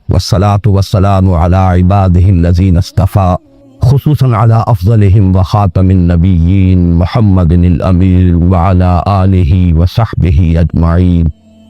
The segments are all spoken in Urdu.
والصلاة والسلام على عباده الذين اصطفى خصوصا على افضلهم وخاتم النبيين محمد الامين وعلى آله وصحبه اجمعين.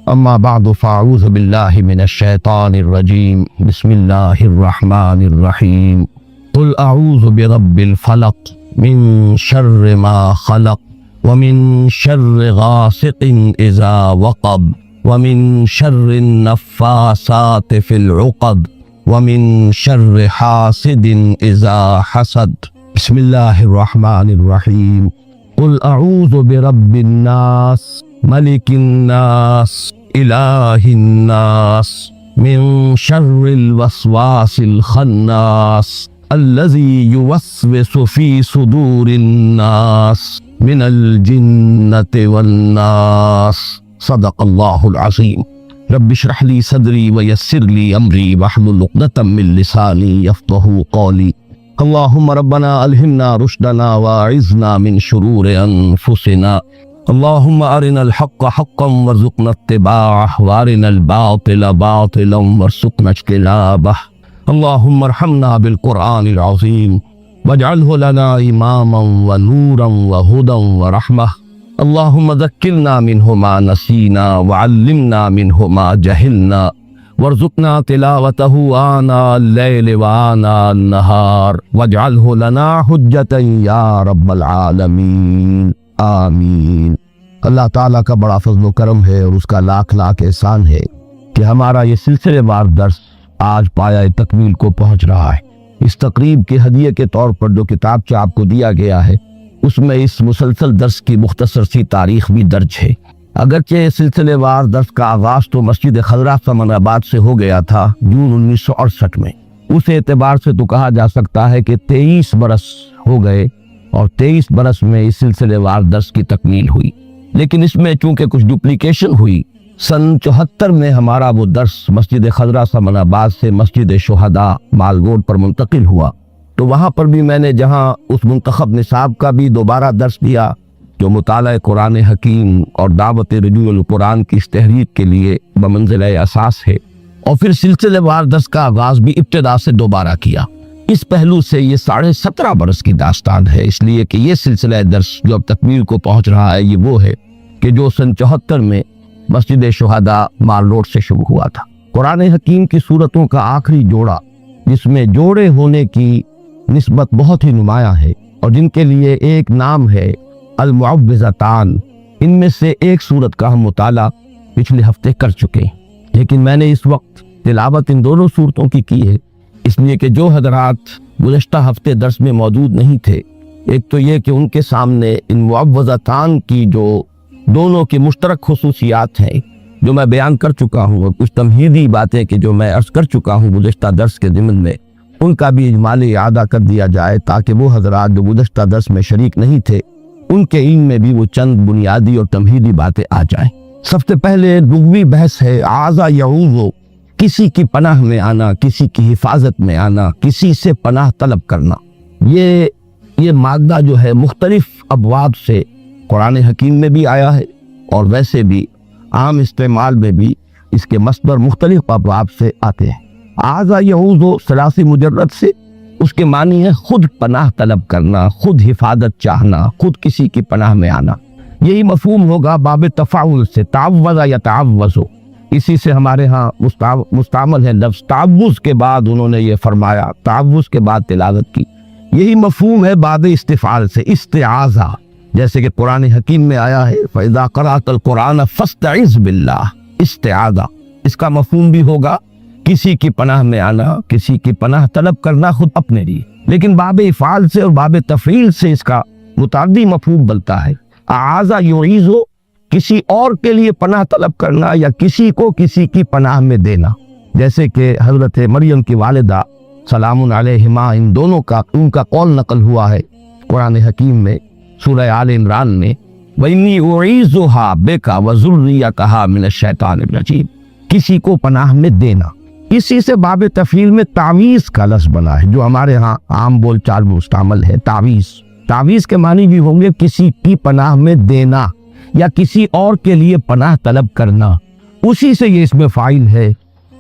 اما بعد فاعوذ بالله من الشيطان الرجيم. بسم الله الرحمن الرحيم. قل اعوذ برب الفلق من شر ما خلق ومن شر غاسق اذا وقب ومن شر النفاثات في العقد ومن شر حاسد اذا حسد. بسم الله الرحمن الرحيم. قل اعوذ برب الناس ملك الناس اله الناس من شر الوسواس الخناس الذي يوسوس في صدور الناس من الجنة والناس. صدق الله العظيم. رب اشرح لي صدري ويسر لي امري واحلل عقدة من لساني يفقهوا قولي. اللهم ربنا الهمنا رشدنا واعذنا من شرور انفسنا. اللهم ارنا الحق حقا وارزقنا اتباعه وارنا الباطل باطلا وارزقنا اجتنابه. اللهم ارحمنا بالقرآن العظيم واجعله لنا اماما ونورا وهدى ورحمة. اللهم ذكرنا منه ما نسينا وعلمنا منه ما جهلنا وارزقنا تلاوته آناء الليل وآناء النهار واجعله لنا حجة يا رب العالمین آمین. اللہ تعالیٰ کا بڑا فضل و کرم ہے اور اس کا لاکھ لاکھ احسان ہے کہ ہمارا یہ سلسلے وار درس آج پایہ تکمیل کو پہنچ رہا ہے. اس تقریب کے ہدیے کے طور پر جو کتابچہ آپ کو دیا گیا ہے اس میں اس مسلسل درس کی مختصر سی تاریخ بھی درج ہے. اگرچہ سلسلے وار درس کا آغاز تو مسجد خضرہ سمن آباد سے ہو گیا تھا جون 1968 میں. اس اعتبار سے تو کہا جا سکتا ہے کہ 23 برس ہو گئے اور 23 برس میں اس سلسلے وار درس کی تکمیل ہوئی. لیکن اس میں چونکہ کچھ ڈپلیکیشن ہوئی، سن 74 میں ہمارا وہ درس مسجد خضرہ سمن آباد سے مسجد شہداء مال روڈ پر منتقل ہوا. تو وہاں پر بھی میں نے جہاں اس منتخب نصاب کا بھی دوبارہ درس دیا جو مطالعہ قرآن حکیم اور دعوت رجوع القرآن کی اس تحریک کے لیے بمنزلہ اساس ہے، اور پھر سلسلے وار درس کا آغاز بھی ابتدا سے دوبارہ کیا. اس پہلو سے یہ 17.5 برس کی داستان ہے، اس لیے کہ یہ سلسلہ درس جو اب تکمیل کو پہنچ رہا ہے یہ وہ ہے کہ جو سن 74 میں مسجد شہداء مال روڈ سے شروع ہوا تھا. قرآن حکیم کی صورتوں کا آخری جوڑا جس میں جوڑے ہونے کی نسبت بہت ہی نمایاں ہے اور جن کے لیے ایک نام ہے المعوذتان، ان میں سے ایک صورت کا ہم مطالعہ پچھلے ہفتے کر چکے ہیں. لیکن میں نے اس وقت تلاوت ان دونوں صورتوں کی ہے اس لیے کہ جو حضرات گزشتہ ہفتے درس میں موجود نہیں تھے، ایک تو یہ کہ ان کے سامنے ان معوذتان کی جو دونوں کی مشترک خصوصیات ہیں جو میں بیان کر چکا ہوں، اور کچھ تمہیدی باتیں کہ جو میں عرض کر چکا ہوں گزشتہ درس کے ضمن میں، ان کا بھی اجمالی اعادہ کر دیا جائے تاکہ وہ حضرات جو گزشتہ درس میں شریک نہیں تھے ان کے علم میں بھی وہ چند بنیادی اور تمہیدی باتیں آ جائیں. سب سے پہلے لغوی بحث ہے اعاذ یعوذ، کسی کی پناہ میں آنا، کسی کی حفاظت میں آنا، کسی سے پناہ طلب کرنا. یہ مادہ جو ہے مختلف ابواب سے قرآن حکیم میں بھی آیا ہے اور ویسے بھی عام استعمال میں بھی اس کے مصدر مختلف ابواب سے آتے ہیں. اعاذ یعوذ ثلاثی مجرد سے اس کے معنی ہے خود پناہ طلب کرنا، خود حفاظت چاہنا، خود کسی کی پناہ میں آنا. یہی مفہوم ہوگا باب تفاعل سے، تعوذ یا تعوذ، اسی سے ہمارے ہاں مستعمل ہے لفظ. تعوذ کے بعد انہوں نے یہ فرمایا، تعوذ کے بعد تلاوت کی. یہی مفہوم ہے باب استفعال سے، استعاذہ، جیسے کہ قرآن حکیم میں آیا ہے فَإِذَا قَرَأْتَ الْقُرْآنَ فَاسْتَعِذْ بِاللَّهِ. استعاذہ اس کا مفہوم بھی ہوگا کسی کی پناہ میں آنا، کسی کی پناہ طلب کرنا خود اپنے لیے. لیکن باب افعال سے اور باب تفعیل سے اس کا متعدی مفہوم بنتا ہے. اعاذ یعیذ کسی اور کے لیے پناہ طلب کرنا یا کسی کو کسی کی پناہ میں دینا، جیسے کہ حضرت مریم کی والدہ سلام علیہما ان دونوں کا ان کا قول نقل ہوا ہے قرآن حکیم میں سورہ آل عمران میں، وَإِنِّي أُعِيذُهَا بِكَ وَذُرِّيَّتَهَا مِنَ الشَّيْطَانِ الرَّجِيمِ، کسی کو پناہ میں دینا. اسی سے باب تفعیل میں تعویذ کا لفظ بنا ہے جو ہمارے ہاں عام بول چال میں مستعمل ہے. تعویذ کے معنی بھی ہوں گے کسی کی پناہ میں دینا یا کسی اور کے لیے پناہ طلب کرنا. اسی سے یہ اس میں فاعل ہے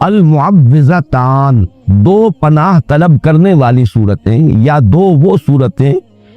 المعوذتان، دو پناہ طلب کرنے والی صورتیں یا دو وہ صورتیں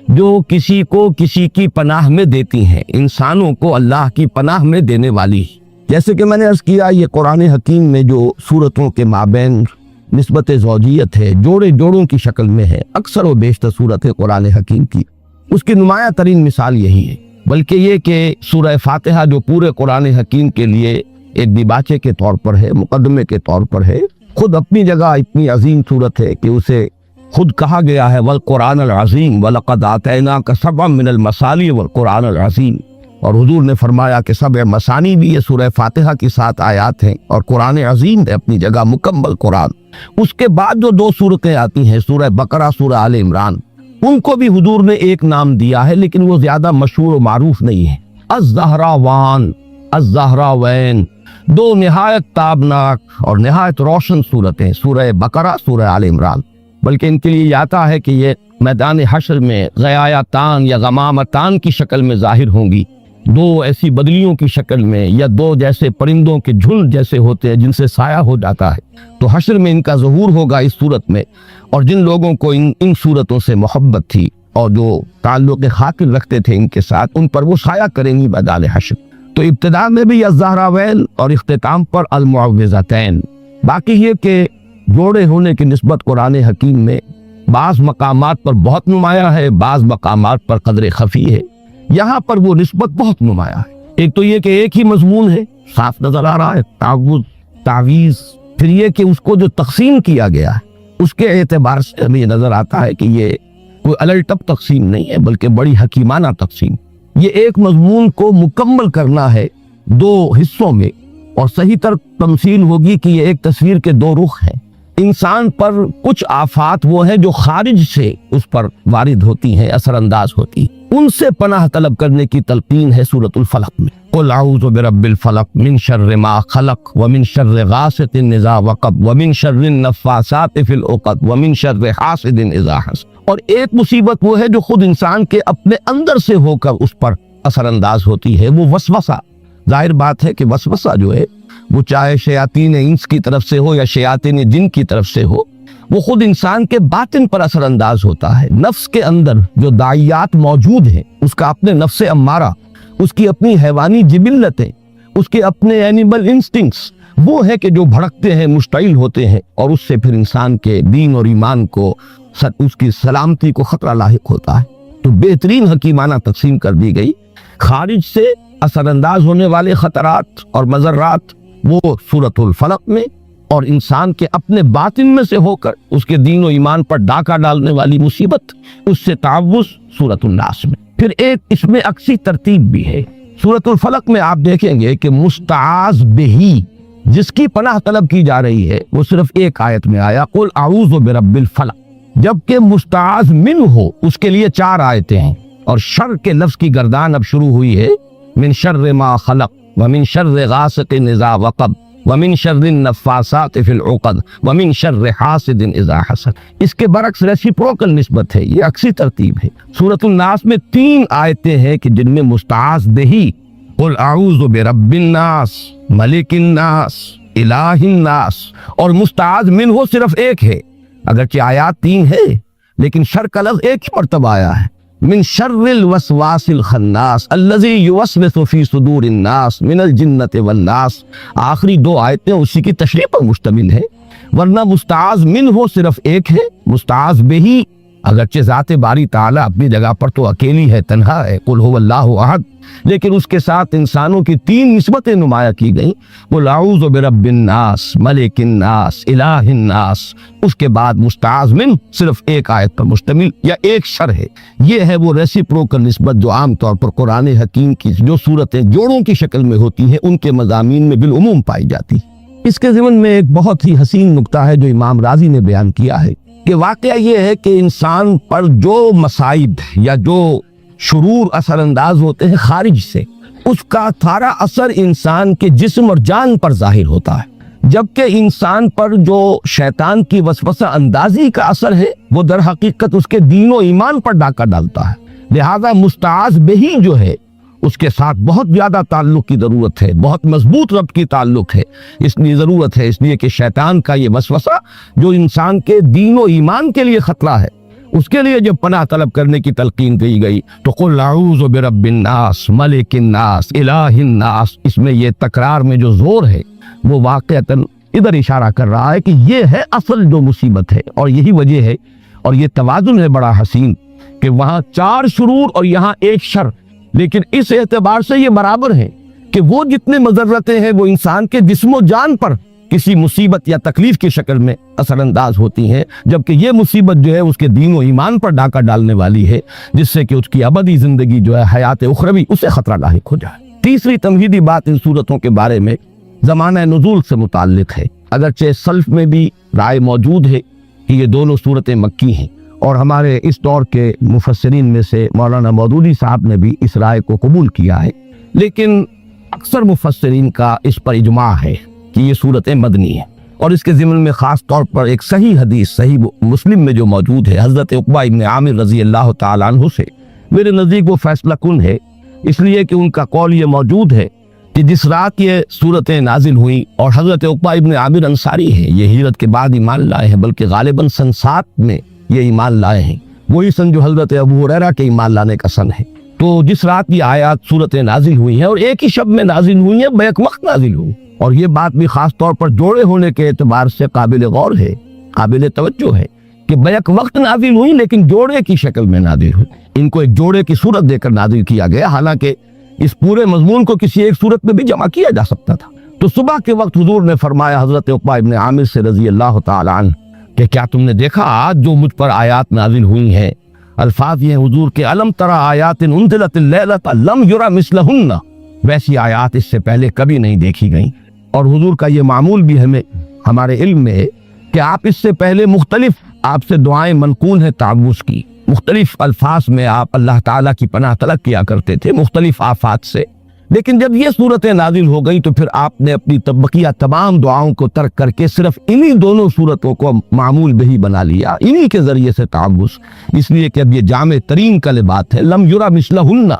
جو کسی کو کسی کی پناہ میں دیتی ہیں، انسانوں کو اللہ کی پناہ میں دینے والی۔ جیسے کہ میں نے عرض کیا، یہ قرآن حکیم میں جو صورتوں کے مابین نسبت زوجیت ہے، جوڑے جوڑوں کی شکل میں ہے، اکثر و بیشتر صورت قرآن حکیم کی، اس کی نمایاں ترین مثال یہی ہے۔ بلکہ یہ کہ سورہ فاتحہ جو پورے قرآن حکیم کے لیے ایک دیباچے کے طور پر ہے، مقدمے کے طور پر ہے، خود اپنی جگہ اتنی عظیم صورت ہے کہ اسے خود کہا گیا ہے والقرآن العظیم وَلَقَدْ آتَيْنَاكَ سَبْعًا مِنَ الْمَثَانِي وَالْقُرْآنِ الْعَظِيمِ، اور حضور نے فرمایا کہ سبع مثانی بھی یہ سورہ فاتحہ کی 7 آیات ہیں، اور قرآن عظیم ہے اپنی جگہ مکمل قرآن۔ اس کے بعد جو دو صورتیں آتی ہیں، سورہ بقرہ، سورہ آل عمران، ان کو بھی حضور نے ایک نام دیا ہے، لیکن وہ زیادہ مشہور و معروف نہیں ہے۔ الزہراوان، الزہراوین، دو نہایت تابناک اور نہایت روشن صورتیں، سورہ بقرہ، سورہ آل عمران، بلکہ ان کے لیے یہ آتا ہے کہ یہ میدان حشر میں غیایتان یا غمامتان کی شکل میں ظاہر ہوں گی، دو ایسی بدلیوں کی شکل میں، یا دو جیسے پرندوں کے جھنڈ جیسے ہوتے ہیں جن سے سایہ ہو جاتا ہے، تو حشر میں ان کا ظہور ہوگا اس صورت میں۔ اور جن لوگوں کو ان صورتوں سے محبت تھی اور جو تعلق خاطر رکھتے تھے ان کے ساتھ، ان پر وہ سایہ کریں گی میدان حشر۔ تو ابتدا میں بھی الزہراوین اور اختتام پر المعوذتین۔ باقی یہ کہ جوڑے ہونے کی نسبت قرآن حکیم میں بعض مقامات پر بہت نمایاں ہے، بعض مقامات پر قدر خفی ہے، یہاں پر وہ نسبت بہت نمایاں ہے۔ ایک تو یہ کہ ایک ہی مضمون ہے، صاف نظر آ رہا ہے، تعوذ، تعویذ۔ پھر یہ کہ اس کو جو تقسیم کیا گیا ہے اس کے اعتبار سے ہمیں یہ نظر آتا ہے کہ یہ کوئی الٹپ تقسیم نہیں ہے، بلکہ بڑی حکیمانہ تقسیم۔ یہ ایک مضمون کو مکمل کرنا ہے دو حصوں میں، اور صحیح تر تمثیل ہوگی کہ یہ ایک تصویر کے دو رخ ہیں۔ انسان پر کچھ آفات وہ ہیں جو خارج سے اس پر وارد ہوتی ہیں، اثر انداز ہوتی ہیں، ان سے پناہ طلب کرنے کی تلقین ہے سورۃ الفلق میں۔ قل اعوذ برب الفلق من شر ما خلق ومن شر غاسق اذا وقب ومن شر النفاثات فی العقد ومن شر حاسد اذا حسد۔ اور ایک مصیبت وہ ہے جو خود انسان کے اپنے اندر سے ہو کر اس پر اثر انداز ہوتی ہے، وہ وسوسہ۔ ظاہر بات ہے کہ وسوسہ جو ہے وہ چاہے شیاطین انس کی طرف سے ہو یا شیاطین جن کی طرف سے ہو، وہ خود انسان کے باطن پر اثر انداز ہوتا ہے۔ نفس کے اندر جو داعیات موجود ہیں، اس کا اپنے نفس امارہ، اس کی اپنی حیوانی جبلتیں، اس کے اپنے اینیمل انسٹنکٹس، وہ ہے کہ جو بھڑکتے ہیں، مشتعل ہوتے ہیں، اور اس سے پھر انسان کے دین اور ایمان کو، اس کی سلامتی کو خطرہ لاحق ہوتا ہے۔ تو بہترین حکیمانہ تقسیم کر دی گئی۔ خارج سے اثر انداز ہونے والے خطرات اور مضرات وہ سورۃ الفلق میں، اور انسان کے اپنے باطن میں سے ہو کر اس کے دین و ایمان پر ڈاکہ ڈالنے والی مصیبت، اس سے تعوذ سورۃ الناس میں۔ پھر ایک اس میں عکسی ترتیب بھی ہے۔ سورۃ الفلق میں آپ دیکھیں گے کہ مستعاذ بہی، جس کی پناہ طلب کی جا رہی ہے، وہ صرف ایک آیت میں آیا، قل اعوذ برب الفلق، جبکہ مستعاذ منہ ہو اس کے لیے 4 آیتیں ہیں، اور شر کے لفظ کی گردان اب شروع ہوئی ہے، من شر ما خلق ومن شر غاسق اذا وقب ومن شر النفاثات فی العقد ومن شر حاسد اذا حسد۔ اس کے برعکس ریسیپروکل نسبت ہے، یہ عکسی ترتیب ہے۔ سورۃ الناس میں 3 آیتیں ہیں کہ جن میں مستعاذ بہی، قل اعوذ برب الناس ملک الناس الہ الناس، اور مستعاذ منہ صرف ایک ہے، اگرچہ آیات 3 ہے لیکن شر کا لفظ ایک ہی مرتبہ آیا ہے، من شر الوسواس الخناس الذی یوسوس فی صدور الناس من الجنۃ والناس۔ آخری 2 آیتیں اسی کی تشریح پر مشتمل ہیں، ورنہ مستعاذ منہ صرف ایک ہے، مستعاذ بہی اگرچہ ذات باری تعالی اپنی جگہ پر تو اکیلی ہے، تنہا ہے، قل هو اللہ احد، لیکن اس کے ساتھ انسانوں کی 3 نسبتیں نمایاں کی گئیں، قل اعوذ برب الناس ملک الناس الہ الناس۔ اس کے بعد مستعاذ من صرف ایک آیت پر مشتمل یا ایک شر ہے۔ یہ ہے وہ ریسیپروکل نسبت جو عام طور پر قرآن حکیم کی جو صورتیں جوڑوں کی شکل میں ہوتی ہیں ان کے مضامین میں بالعموم پائی جاتی۔ اس کے ضمن میں ایک بہت ہی حسین نکتہ ہے جو امام رازی نے بیان کیا ہے کہ واقعہ یہ ہے کہ انسان پر جو مصائب یا جو شرور اثر انداز ہوتے ہیں خارج سے، اس کا سارا اثر انسان کے جسم اور جان پر ظاہر ہوتا ہے، جبکہ انسان پر جو شیطان کی وسوسہ اندازی کا اثر ہے وہ در حقیقت اس کے دین و ایمان پر ڈاکہ ڈالتا ہے۔ لہذا مستعاذ بہی جو ہے اس کے ساتھ بہت زیادہ تعلق کی ضرورت ہے، بہت مضبوط ربط کی تعلق ہے، اس لیے ضرورت ہے، اس لیے کہ شیطان کا یہ وسوسہ جو انسان کے دین و ایمان کے لیے خطرہ ہے، اس کے لیے جب پناہ طلب کرنے کی تلقین کی گئی تو قل اعوذ برب الناس ملک الناس الہ الناس، اس میں یہ تکرار میں جو زور ہے وہ واقعتاً ادھر اشارہ کر رہا ہے کہ یہ ہے اصل جو مصیبت ہے، اور یہی وجہ ہے اور یہ توازن ہے بڑا حسین کہ وہاں 4 شرور اور یہاں 1 شر، لیکن اس اعتبار سے یہ برابر ہے کہ وہ جتنے مضرتیں ہیں وہ انسان کے جسم و جان پر کسی مصیبت یا تکلیف کی شکل میں اثر انداز ہوتی ہیں، جبکہ یہ مصیبت جو ہے اس کے دین و ایمان پر ڈاکہ ڈالنے والی ہے، جس سے کہ اس کی ابدی زندگی جو ہے حیات اخروی اسے خطرہ لاحق ہو جائے۔ تیسری تمہیدی بات ان صورتوں کے بارے میں زمانہ نزول سے متعلق ہے، اگرچہ سلف میں بھی رائے موجود ہے کہ یہ دونوں صورتیں مکی ہیں، اور ہمارے اس دور کے مفسرین میں سے مولانا مودودی صاحب نے بھی اس رائے کو قبول کیا ہے، لیکن اکثر مفسرین کا اس پر اجماع ہے کہ یہ صورتیں مدنی ہیں، اور اس کے ضمن میں خاص طور پر ایک صحیح حدیث صحیح مسلم میں جو موجود ہے حضرت عقبہ ابن عامر رضی اللہ تعالیٰ عنہ سے، میرے نزدیک وہ فیصلہ کن ہے، اس لیے کہ ان کا قول یہ موجود ہے کہ جس رات یہ صورتیں نازل ہوئیں، اور حضرت عقبہ ابن عامر انصاری ہے، یہ ہجرت کے بعد ایمان لائے ہیں، بلکہ غالباً سن 7 میں یہ ایمان لائے ہیں، وہی سن جو حضرت ابو ہریرہ کے ایمان لانے کا سن ہے۔ تو جس رات یہ آیات صورتیں نازل ہوئی ہیں اور ایک ہی شب میں نازل ہوئی ہیں، بیک وقت نازل ہوئی، اور یہ بات بھی خاص طور پر جوڑے ہونے کے اعتبار سے قابل غور ہے، قابل توجہ ہے کہ بیک وقت نازل ہوئی لیکن جوڑے کی شکل میں نازل ہوئی، ان کو ایک جوڑے کی صورت دے کر نازل کیا گیا، حالانکہ اس پورے مضمون کو کسی ایک صورت میں بھی جمع کیا جا سکتا تھا۔ تو صبح کے وقت حضور نے فرمایا حضرت عقبہ ابن عامر سے رضی اللہ تعالیٰ عنہ کہ کیا تم نے دیکھا آج جو مجھ پر آیات نازل ہوئی ہیں، الفاظ یہ حضور کے الم ترى آیات انزلت اللیلۃ لم یری مثلہن، ویسی آیات اس سے پہلے کبھی نہیں دیکھی گئیں، اور حضور کا یہ معمول بھی ہمارے علم میں ہے کہ آپ اس سے پہلے مختلف آپ سے دعائیں منقول ہیں تعوذ کی، مختلف الفاظ میں آپ اللہ تعالیٰ کی پناہ طلب کیا کرتے تھے مختلف آفات سے، لیکن جب یہ صورتیں نازل ہو گئی تو پھر آپ نے اپنی تبقیہ تمام دعاؤں کو ترک کر کے صرف انہی دونوں صورتوں کو معمول بہی بنا لیا، انہی کے ذریعے سے تعوذ، اس لیے کہ اب یہ جامع ترین بات ہے، لم یری مثلہن،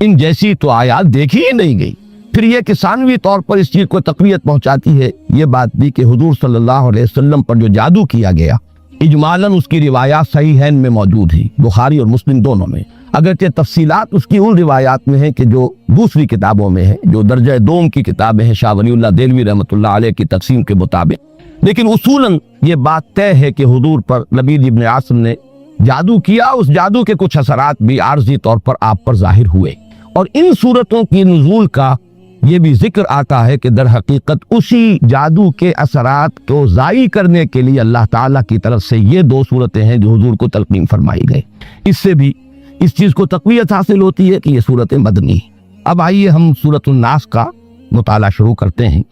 ان جیسی تو آیات دیکھی ہی نہیں گئی۔ پھر یہ کہ ثانوی طور پر اس چیز کو تقویت پہنچاتی ہے یہ بات بھی کہ حضور صلی اللہ علیہ وسلم پر جو جادو کیا گیا، اجمالاً اس کی روایات صحیحین میں موجود ہیں، بخاری اور مسلم دونوں میں، اگرچہ تفصیلات اس کی ان روایات میں ہیں کہ جو دوسری کتابوں میں ہیں، جو درجہ دوم کی کتابیں ہیں شاہ ولی اللہ دہلوی رحمۃ اللہ علیہ کی تقسیم کے مطابق، لیکن اصولاً یہ بات طے ہے کہ حضور پر لبید ابن عاصم نے جادو کیا، اس جادو کے کچھ اثرات بھی عارضی طور پر آپ پر ظاہر ہوئے، اور ان صورتوں کی نزول کا یہ بھی ذکر آتا ہے کہ در حقیقت اسی جادو کے اثرات کو ضائع کرنے کے لیے اللہ تعالیٰ کی طرف سے یہ 2 صورتیں ہیں جو حضور کو تلقین فرمائی گئی، اس سے بھی اس چیز کو تقویت حاصل ہوتی ہے کہ یہ صورتیں مدنی ہیں۔ اب آئیے ہم سورۃ الناس کا مطالعہ شروع کرتے ہیں۔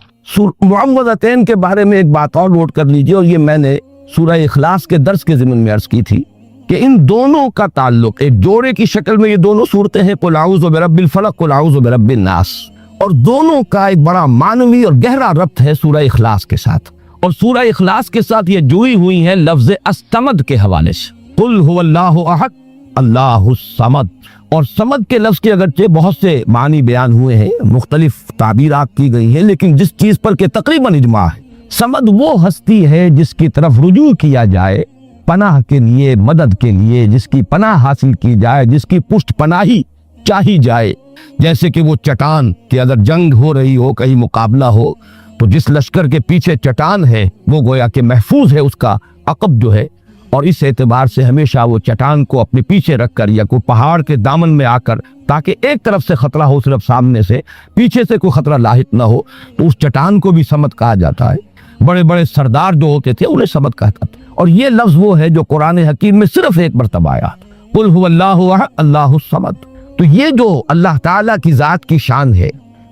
معوذتین کے بارے میں ایک بات اور نوٹ کر لیجئے، اور یہ میں نے سورہ اخلاص کے درس کے ضمن میں عرض کی تھی کہ ان دونوں کا تعلق ایک جوڑے کی شکل میں یہ دونوں صورتیں ہیں، قل اعوذ برب الفلق قل اعوذ برب الناس، اور دونوں کا ایک بڑا معنوی اور گہرا ربط ہے سورہ اخلاص کے ساتھ، اور سورہ اخلاص کے ساتھ یہ جوئی ہوئی ہیں لفظ الصمد کے حوالے سے، قل هو اللہ احد اللہ الصمد، اور صمد کے لفظ کے اگرچہ بہت سے معنی بیان ہوئے ہیں، مختلف تعبیرات کی گئی ہیں، لیکن جس چیز پر کہ تقریباً اجماع ہے، صمد وہ ہستی ہے جس کی طرف رجوع کیا جائے پناہ کے لیے، مدد کے لیے، جس کی پناہ حاصل کی جائے، جس کی پشت پناہی چاہی جائے، جیسے کہ وہ چٹان کہ اگر جنگ ہو رہی ہو، کہیں مقابلہ ہو، تو جس لشکر کے پیچھے چٹان ہے وہ گویا کہ محفوظ ہے اس کا عقب جو ہے، اور اس اعتبار سے ہمیشہ وہ چٹان کو اپنے پیچھے رکھ کر یا کوئی پہاڑ کے دامن میں آ کر، تاکہ ایک طرف سے خطرہ ہو صرف سامنے سے، پیچھے سے کوئی خطرہ لاحق نہ ہو، تو اس چٹان کو بھی صمد کہا جاتا ہے۔ بڑے بڑے سردار جو ہوتے تھے انہیں صمد کہتا تھا، اور یہ لفظ وہ ہے جو قرآن حکیم میں صرف ایک مرتبہ آیا، قل هو اللہ احد اللہ الصمد۔ تو یہ جو اللہ تعالیٰ کی ذات کی شان ہے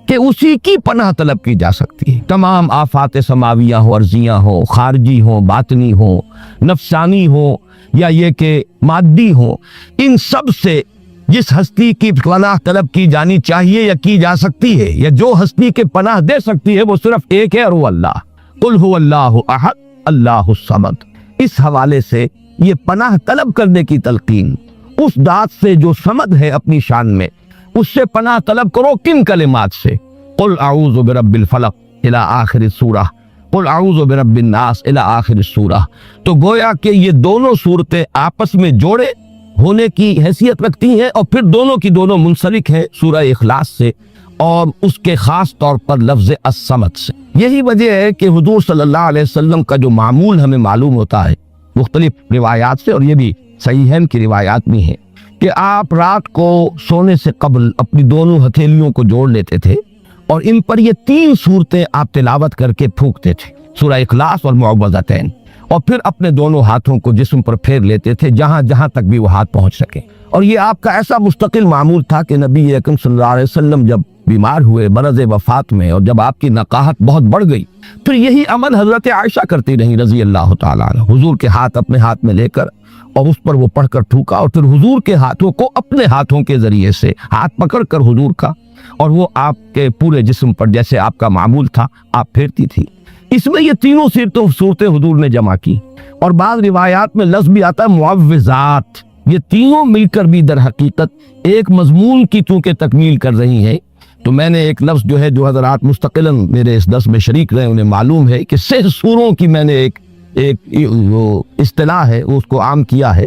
کہ اسی کی پناہ طلب کی جا سکتی ہے، تمام آفات سماویہ ہوں، ارضیہ ہوں، خارجی ہوں، باطنی ہوں، نفسانی ہوں، یا یہ کہ مادی ہوں، ان سب سے جس ہستی کی پناہ طلب کی جانی چاہیے یا کی جا سکتی ہے، یا جو ہستی کے پناہ دے سکتی ہے، وہ صرف ایک ہے، اور وہ اللہ، قل هو اللہ احد اللہ الصمد۔ اس حوالے سے یہ پناہ طلب کرنے کی تلقین اس ذات سے جو صمد ہے اپنی شان میں، اس سے پناہ طلب کرو کن کلمات سے؟ قل اعوذ برب الفلق الی آخر السورہ، قل اعوذ برب الناس الی آخر السورہ۔ تو گویا کہ یہ دونوں صورتیں آپس میں جوڑے ہونے کی حیثیت رکھتی ہیں، اور پھر دونوں کی دونوں منسلک ہیں سورہ اخلاص سے اور اس کے خاص طور پر لفظ الصمد سے۔ یہی وجہ ہے کہ حضور صلی اللہ علیہ وسلم کا جو معمول ہمیں معلوم ہوتا ہے مختلف روایات سے، اور یہ بھی صحیحین کی روایات بھی ہیں، کہ آپ رات کو سونے سے قبل اپنی دونوں ہتھیلیوں کو جوڑ لیتے تھے اور ان پر یہ 3 صورتیں آپ تلاوت کر کے پھونکتے تھے، سورہ اخلاص اور معوذتین، اور پھر اپنے دونوں ہاتھوں کو جسم پر پھیر لیتے تھے جہاں جہاں تک بھی وہ ہاتھ پہنچ سکے۔ اور یہ آپ کا ایسا مستقل معمول تھا کہ نبی اکرم صلی اللہ علیہ وسلم جب بیمار ہوئے مرض وفات میں، اور جب آپ کی نقاہت بہت بڑھ گئی، پھر یہی عمل حضرت عائشہ کرتی رہی رضی اللہ تعالیٰ عنہ، حضور کے ہاتھ اپنے ہاتھ میں لے کر اور اس پر وہ پڑھ کر تھوکا، اور پھر حضور کے ہاتھوں کو اپنے ہاتھوں کے ذریعے سے ہاتھ پکڑ کر حضور کا، اور وہ آپ کے پورے جسم پر جیسے آپ کا معمول تھا آپ پھیرتی تھی۔ اس میں یہ تینوں صورتیں حضور نے جمع کی، اور بعض روایات میں لفظ بھی آتا ہے معوذات۔ یہ تینوں مل کر بھی در حقیقت ایک مضمون کی چونکہ تکمیل کر رہی ہیں، تو میں نے ایک لفظ جو ہے جو حضرات مستقلاً میرے اس درس میں شریک رہے انہیں معلوم ہے کہ 6 سوروں کی میں نے ایک وہ اصطلاح ہے اس کو عام کیا ہے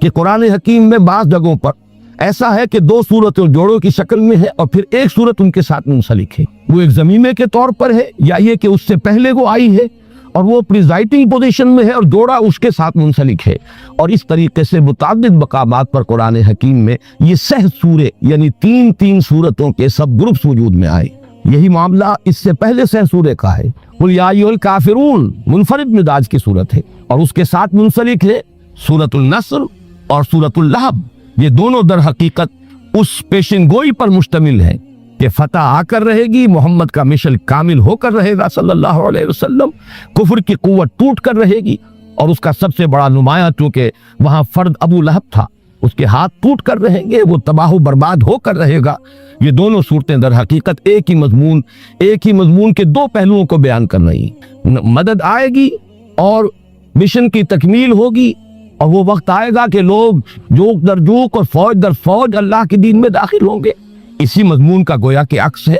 کہ قرآن حکیم میں بعض جگہوں پر ایسا ہے کہ 2 صورتیں جوڑوں کی شکل میں ہے اور پھر ایک صورت ان کے ساتھ منسلک ہے، وہ ایک ضمیمے کے طور پر ہے، یا یہ کہ اس سے پہلے وہ آئی ہے اور وہ پریزائٹنگ پوزیشن میں ہے اور جوڑا اس کے ساتھ منسلک ہے، اور اس طریقے سے متعدد مقامات پر قرآن حکیم میں یہ 6 سورے یعنی 3 صورتوں کے سب گروپس وجود میں آئے۔ یہی معاملہ اس سے پہلے 6 سورے کا ہے، قل یا ایھا الکافرون منفرد مزاج کی صورت ہے، اور اس کے ساتھ منسلک ہے سورۃ النصر اور سورۃ اللہب۔ یہ دونوں در حقیقت اس پیشن گوئی پر مشتمل ہے کہ فتح آ کر رہے گی، محمد کا مشن کامل ہو کر رہے گا صلی اللہ علیہ وسلم، کفر کی قوت ٹوٹ کر رہے گی، اور اس کا سب سے بڑا نمایاں چونکہ وہاں فرد ابو لہب تھا، اس کے ہاتھ ٹوٹ کر رہیں گے، وہ تباہ و برباد ہو کر رہے گا۔ یہ دونوں صورتیں در حقیقت ایک ہی مضمون کے 2 پہلوؤں کو بیان کر رہی ہیں۔ مدد آئے گی اور مشن کی تکمیل ہوگی، اور وہ وقت آئے گا کہ لوگ جوک در جوک اور فوج در فوج اللہ کے دین میں داخل ہوں گے۔ اسی مضمون کا گویا کہ عکس ہے،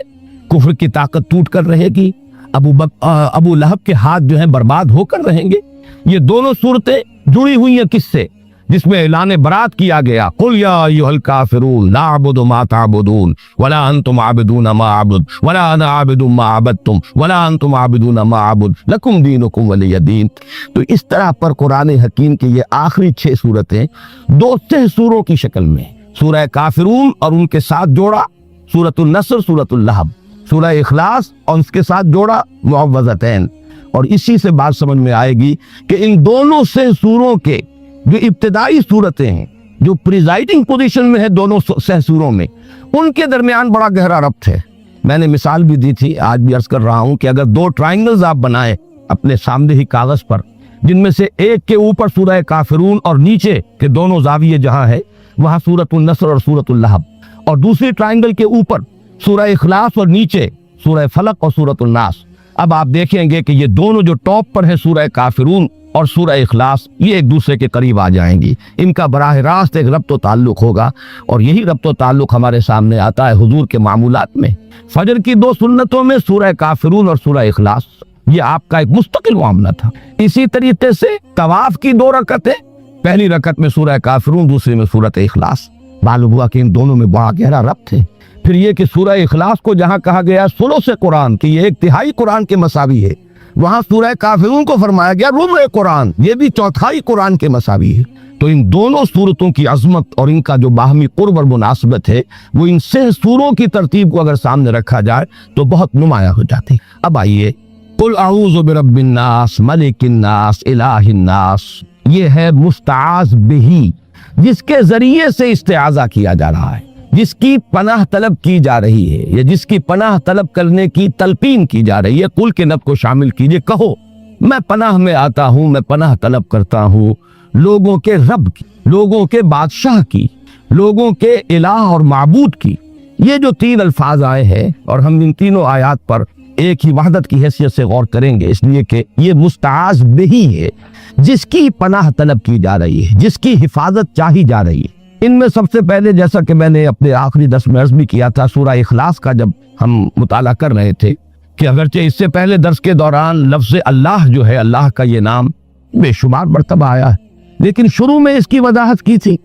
کفر کی طاقت ٹوٹ کر رہے گی، ابو لہب کے ہاتھ جو ہیں برباد ہو کر رہیں گے۔ یہ دونوں صورتیں جڑی ہوئی ہیں کس سے؟ جس میں اعلان برات کیا گیا، قل یا ایھا الکافرون لا اعبد ما تعبدون ولا انتم عابدون ما اعبد ولا انا عابد ما عبدتم ولا انتم عابدون ما اعبد لکم دینکم ولی دین۔ تو اس طرح پر قرآن حکیم کی یہ آخری 6 صورتیں 2 سوروں کی شکل میں، سورہ کافرون اور ان کے ساتھ جوڑا سورۃ النصر، سورۃ اللہب، سورہ اخلاص اور اس کے ساتھ جوڑا معوذتین۔ اور اسی سے بات سمجھ میں آئے گی کہ ان دونوں سے سوروں کے جو ابتدائی صورتیں ہیں جو پریزائڈنگ پوزیشن میں ہے دونوں 6 سوروں میں، ان کے درمیان بڑا گہرا ربط ہے۔ میں نے مثال بھی دی تھی، آج بھی عرض کر رہا ہوں کہ اگر 2 ٹرائنگلز آپ بنائیں اپنے سامنے ہی کاغذ پر، جن میں سے ایک کے اوپر سورہ کافرون اور نیچے کے دونوں زاویے جہاں ہے وہاں سورۃ النصر اور سورۃ اللہب، اور دوسری ٹرائنگل کے اوپر سورہ اخلاص اور نیچے سورہ فلق اور سورۃ الناس، اب آپ دیکھیں گے کہ یہ دونوں جو ٹاپ پر ہے سورہ کافرون اور سورہ اخلاص، یہ ایک دوسرے کے قریب آ جائیں گی، ان کا براہ راست ایک ربط و تعلق ہوگا، اور یہی ربط و تعلق ہمارے سامنے آتا ہے حضور کے معمولات میں۔ فجر کی 2 سنتوں میں سورہ کافرون اور سورہ اخلاص، یہ آپ کا ایک مستقل معاملہ تھا۔ اسی طریقے سے طواف کی 2 رکعتیں، پہلی رکعت میں سورہ کافرون، دوسری میں سورۃ اخلاص، معلوم ہوا کہ ان دونوں میں بڑا گہرا ربط ہے۔ پھر یہ کہ سورہ اخلاص کو جہاں کہا گیا ثلث قرآن کہ یہ 1/3 قرآن کے مساوی ہے، وہاں سورہ کافرون کو فرمایا گیا ربع قرآن، یہ بھی 1/4 قرآن کے مساوی ہے۔ تو ان دونوں سورتوں کی عظمت اور ان کا جو باہمی قرب اور مناسبت ہے وہ ان 6 سوروں کی ترتیب کو اگر سامنے رکھا جائے تو بہت نمایاں ہو جاتی۔ اب آئیے، قل اعوذ برب الناس ملک الناس الہ الناس، یہ ہے مستعاذ بہ، جس کے ذریعے سے استعاذہ کیا جا رہا ہے، جس کی پناہ طلب کی جا رہی ہے، یا جس کی پناہ طلب کرنے کی تلقین کی جا رہی ہے۔ قل کے لفظ کو شامل کیجئے، کہو میں پناہ میں آتا ہوں، میں پناہ طلب کرتا ہوں لوگوں کے رب کی، لوگوں کے بادشاہ کی، لوگوں کے الہ اور معبود کی۔ یہ جو 3 الفاظ آئے ہیں، اور ہم ان تینوں آیات پر ایک ہی وحدت کی حیثیت سے غور کریں گے، اس لیے کہ یہ مستعاذ بہ ہے، جس کی پناہ طلب کی جا رہی ہے، جس کی حفاظت چاہی جا رہی ہے۔ ان میں سب سے پہلے جیسا کہ میں نے اپنے آخری درس میں عرض بھی کیا تھا، سورہ اخلاص کا جب ہم مطالعہ کر رہے تھے کہ اگرچہ اس سے پہلے درس کے دوران لفظ اللہ جو ہے، اللہ کا یہ نام بے شمار مرتبہ آیا ہے، لیکن شروع میں اس کی وضاحت کی تھی،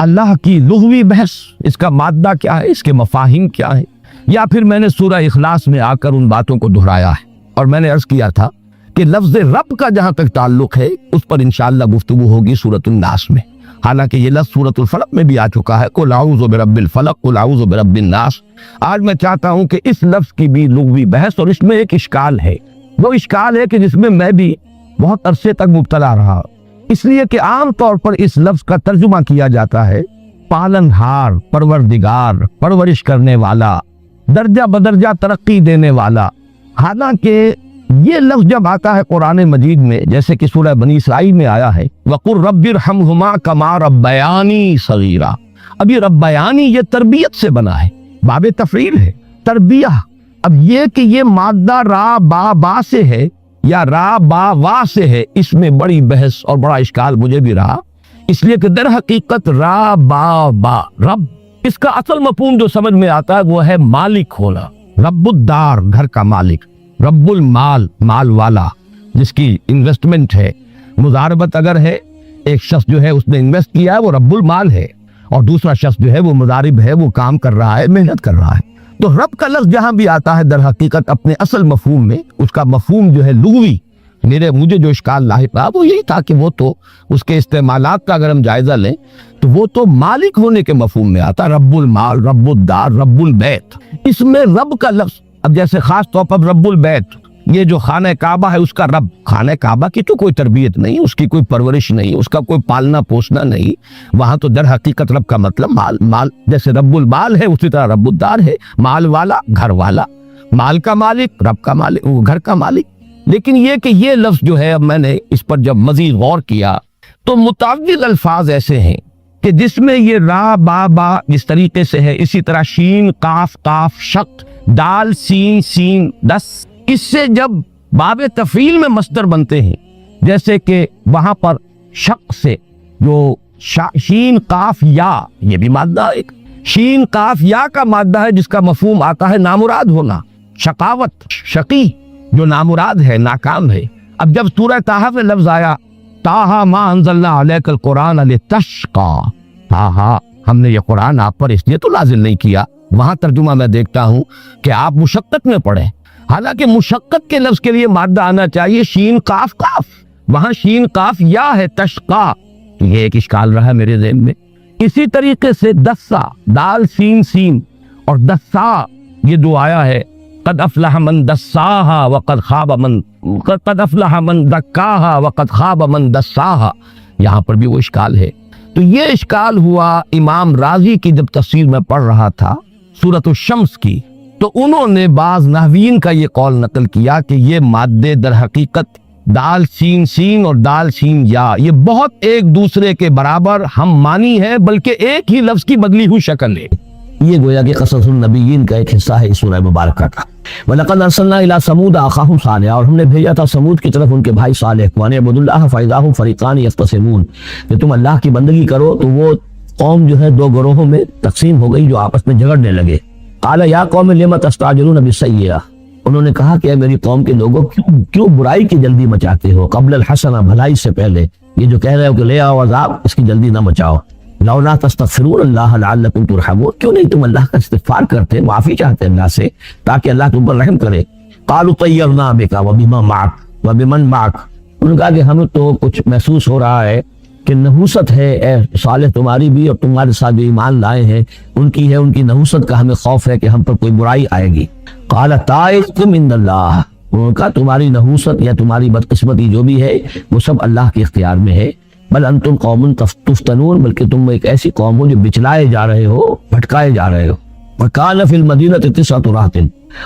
اللہ کی لغوی بحث، اس کا مادہ کیا ہے، اس کے مفاہیم کیا ہیں، یا پھر میں نے سورہ اخلاص میں آ کر ان باتوں کو دہرایا ہے، اور میں نے عرض کیا تھا کہ لفظ رب کا جہاں تک تعلق ہے اس پر انشاءاللہ گفتگو ہوگی سورۃ الناس میں، حالانکہ یہ لفظ سورۃ الفلق میں بھی آ چکا ہے، قل اعوذ برب الفلق قل اعوذ برب الناس۔ آج میں چاہتا ہوں کہ اس لفظ کی بھی لغوی بحث، اور اس میں ایک اشکال ہے، وہ اشکال ہے کہ جس میں میں بھی بہت عرصے تک مبتلا رہا، اس لیے کہ عام طور پر اس لفظ کا ترجمہ کیا جاتا ہے پالن ہار، پروردگار، پرورش کرنے والا، درجہ بدرجہ ترقی دینے والا، حالانکہ یہ لفظ جب آتا ہے قرآن مجید میں، جیسے کہ سورہ بنی اسرائیل میں آیا ہے وَقُلْ رَبِّ ارْحَمْهُمَا كَمَا رَبَّيَانِي صَغِيرًا، اب یہ ربیانی یہ تربیت سے بنا ہے، باب تفعیل ہے، تربیہ۔ اب یہ کہ یہ مادہ را با با سے ہے یا را با وا سے ہے، اس میں بڑی بحث اور بڑا اشکال مجھے بھی رہا، اس لیے کہ در حقیقت را با با رب، اس کا اصل مفہوم جو سمجھ میں آتا ہے وہ ہے مالک ہونا، رب الدار، گھر کا مالک، رب المال، مال والا جس کی انویسٹمنٹ ہے، مضاربت اگر ہے، ایک شخص جو ہے اس نے انویسٹ کیا ہے وہ رب المال ہے، اور دوسرا شخص جو ہے وہ مضارب ہے، وہ کام کر رہا ہے، محنت کر رہا ہے۔ تو رب کا لفظ جہاں بھی آتا ہے در حقیقت اپنے اصل مفہوم میں، اس کا مفہوم جو ہے لغوی، مجھے جو اشکال لاحق رہا وہ یہی تھا کہ وہ تو اس کے استعمالات کا اگر ہم جائزہ لیں تو وہ تو مالک ہونے کے مفہوم میں آتا، رب المال، رب الدار، رب البیت۔ اس میں رب کا لفظ، اب جیسے خاص طور پر رب البیت، یہ جو خانہ کعبہ ہے اس کا رب، خانہ کعبہ کی تو کوئی تربیت نہیں، اس کی کوئی پرورش نہیں، اس کا کوئی پالنا پوسنا نہیں، وہاں تو در حقیقت رب کا مطلب مال، جیسے رب المال ہے اسی طرح رب الدار ہے، مال والا، گھر والا، مال کا مالک، رب کا مالک، وہ گھر کا مالک۔ لیکن یہ کہ یہ لفظ جو ہے، اب میں نے اس پر جب مزید غور کیا تو متعدد الفاظ ایسے ہیں کہ جس میں یہ را با با جس طریقے سے ہے، اسی طرح شین قاف قاف شق، دال سین سین دس، اس سے جب باب تفعیل میں مصدر بنتے ہیں، جیسے کہ وہاں پر شق سے جو شین قاف یا، یہ بھی مادہ ایک شین قاف یا کا مادہ ہے جس کا مفہوم آتا ہے نامراد ہونا، شقاوت، شقی جو نامراد ہے، ناکام ہے۔ اب جب سورہ طٰہٰ میں لفظ آیا طٰہٰ ما انزلنا علیک القرآن لتشقی، طٰہٰ ہم نے یہ قرآن آپ پر اس لیے تو نازل نہیں کیا، وہاں ترجمہ میں دیکھتا ہوں کہ آپ مشقت میں پڑھیں، حالانکہ مشقت کے لفظ کے لیے مادہ آنا چاہیے شین قاف قاف، وہاں شین قاف یا ہے تشقا، یہ ایک اشکال رہا میرے ذہن میں۔ اسی طریقے سے دسا، دال سین سین، اور دسا یہ دو آیا ہے قد افلح من دساہا وقد خاب من، قد افلح من دکاہا وقد خاب من دساہا، یہاں پر بھی وہ اشکال ہے۔ تو یہ اشکال ہوا امام رازی کی جب تفسیر میں پڑھ رہا تھا سورۃ الشمس کی، تو انہوں نے بعض نحوین کا یہ قول نقل کیا کہ یہ مادے در حقیقت دال سین سین اور دال سین یا، یہ بہت ایک دوسرے کے برابر ہم معنی ہے، بلکہ ایک ہی لفظ کی بدلی ہوئی شکل ہے۔ یہ گویا کہ قصص النبیین کا ایک حصہ ہے اس سورہ مبارکہ کا۔ وَلَقَدْ أَرْسَلْنَا إِلَىٰ ثَمُودَ أَخَاهُمْ صَالِحًا، اور ہم نے بھیجا تھا سمود کی طرف ان کے بھائی صالح کو، وَأَنِ اعْبُدُوا اللَّهَ فَإِذَا هُمْ فَرِيقَانِ يَخْتَصِمُونَ، کہ تم اللہ کی بندگی کرو تو وہ قوم جو ہے دو گروہوں میں تقسیم ہو گئی جو آپس میں جھگڑنے لگے۔ قَالَ يَا قَوْمِ لِمَ تَسْتَعْجِلُونَ بِالسَّيِّئَةِ، انہوں نے کہا کہ اے میری قوم کے لوگوں کیوں برائی کی جلدی مچاتے ہو، قبل الحسنہ، بھلائی سے پہلے، یہ جو کہہ رہے ہو کہ لے آؤ عذاب، اس کی جلدی نہ مچاؤ۔ لولا تستغفرون اللہ لعلکم ترحمون، کیوں نہیں تم اللہ کا استغفار کرتے، معافی چاہتے اللہ سے تاکہ اللہ تم پر رحم کرے۔ قالوا طیرنا بک وبمن معک وبمن معک، انہوں نے کہا کہ ہمیں تو کچھ محسوس ہو رہا ہے کہ نحوست ہے اے صالح تمہاری بھی، اور تمہارے ساتھ جو ایمان لائے ہیں ان کی ہے، ان کی نحوست کا ہمیں خوف ہے کہ ہم پر کوئی برائی آئے گی۔ قال طائرکم عند اللہ، انہوں نے کہا تمہاری نحوست یا تمہاری بدقسمتی جو بھی ہے وہ سب اللہ کے اختیار میں ہے۔ بل انتم قوم تفتنون، بلکہ تم ایک ایسی قوم ہو جو بچلائے جا رہے ہو، بھٹکائے جا رہے ہو۔ وکان فی المدینہ 9 رہط،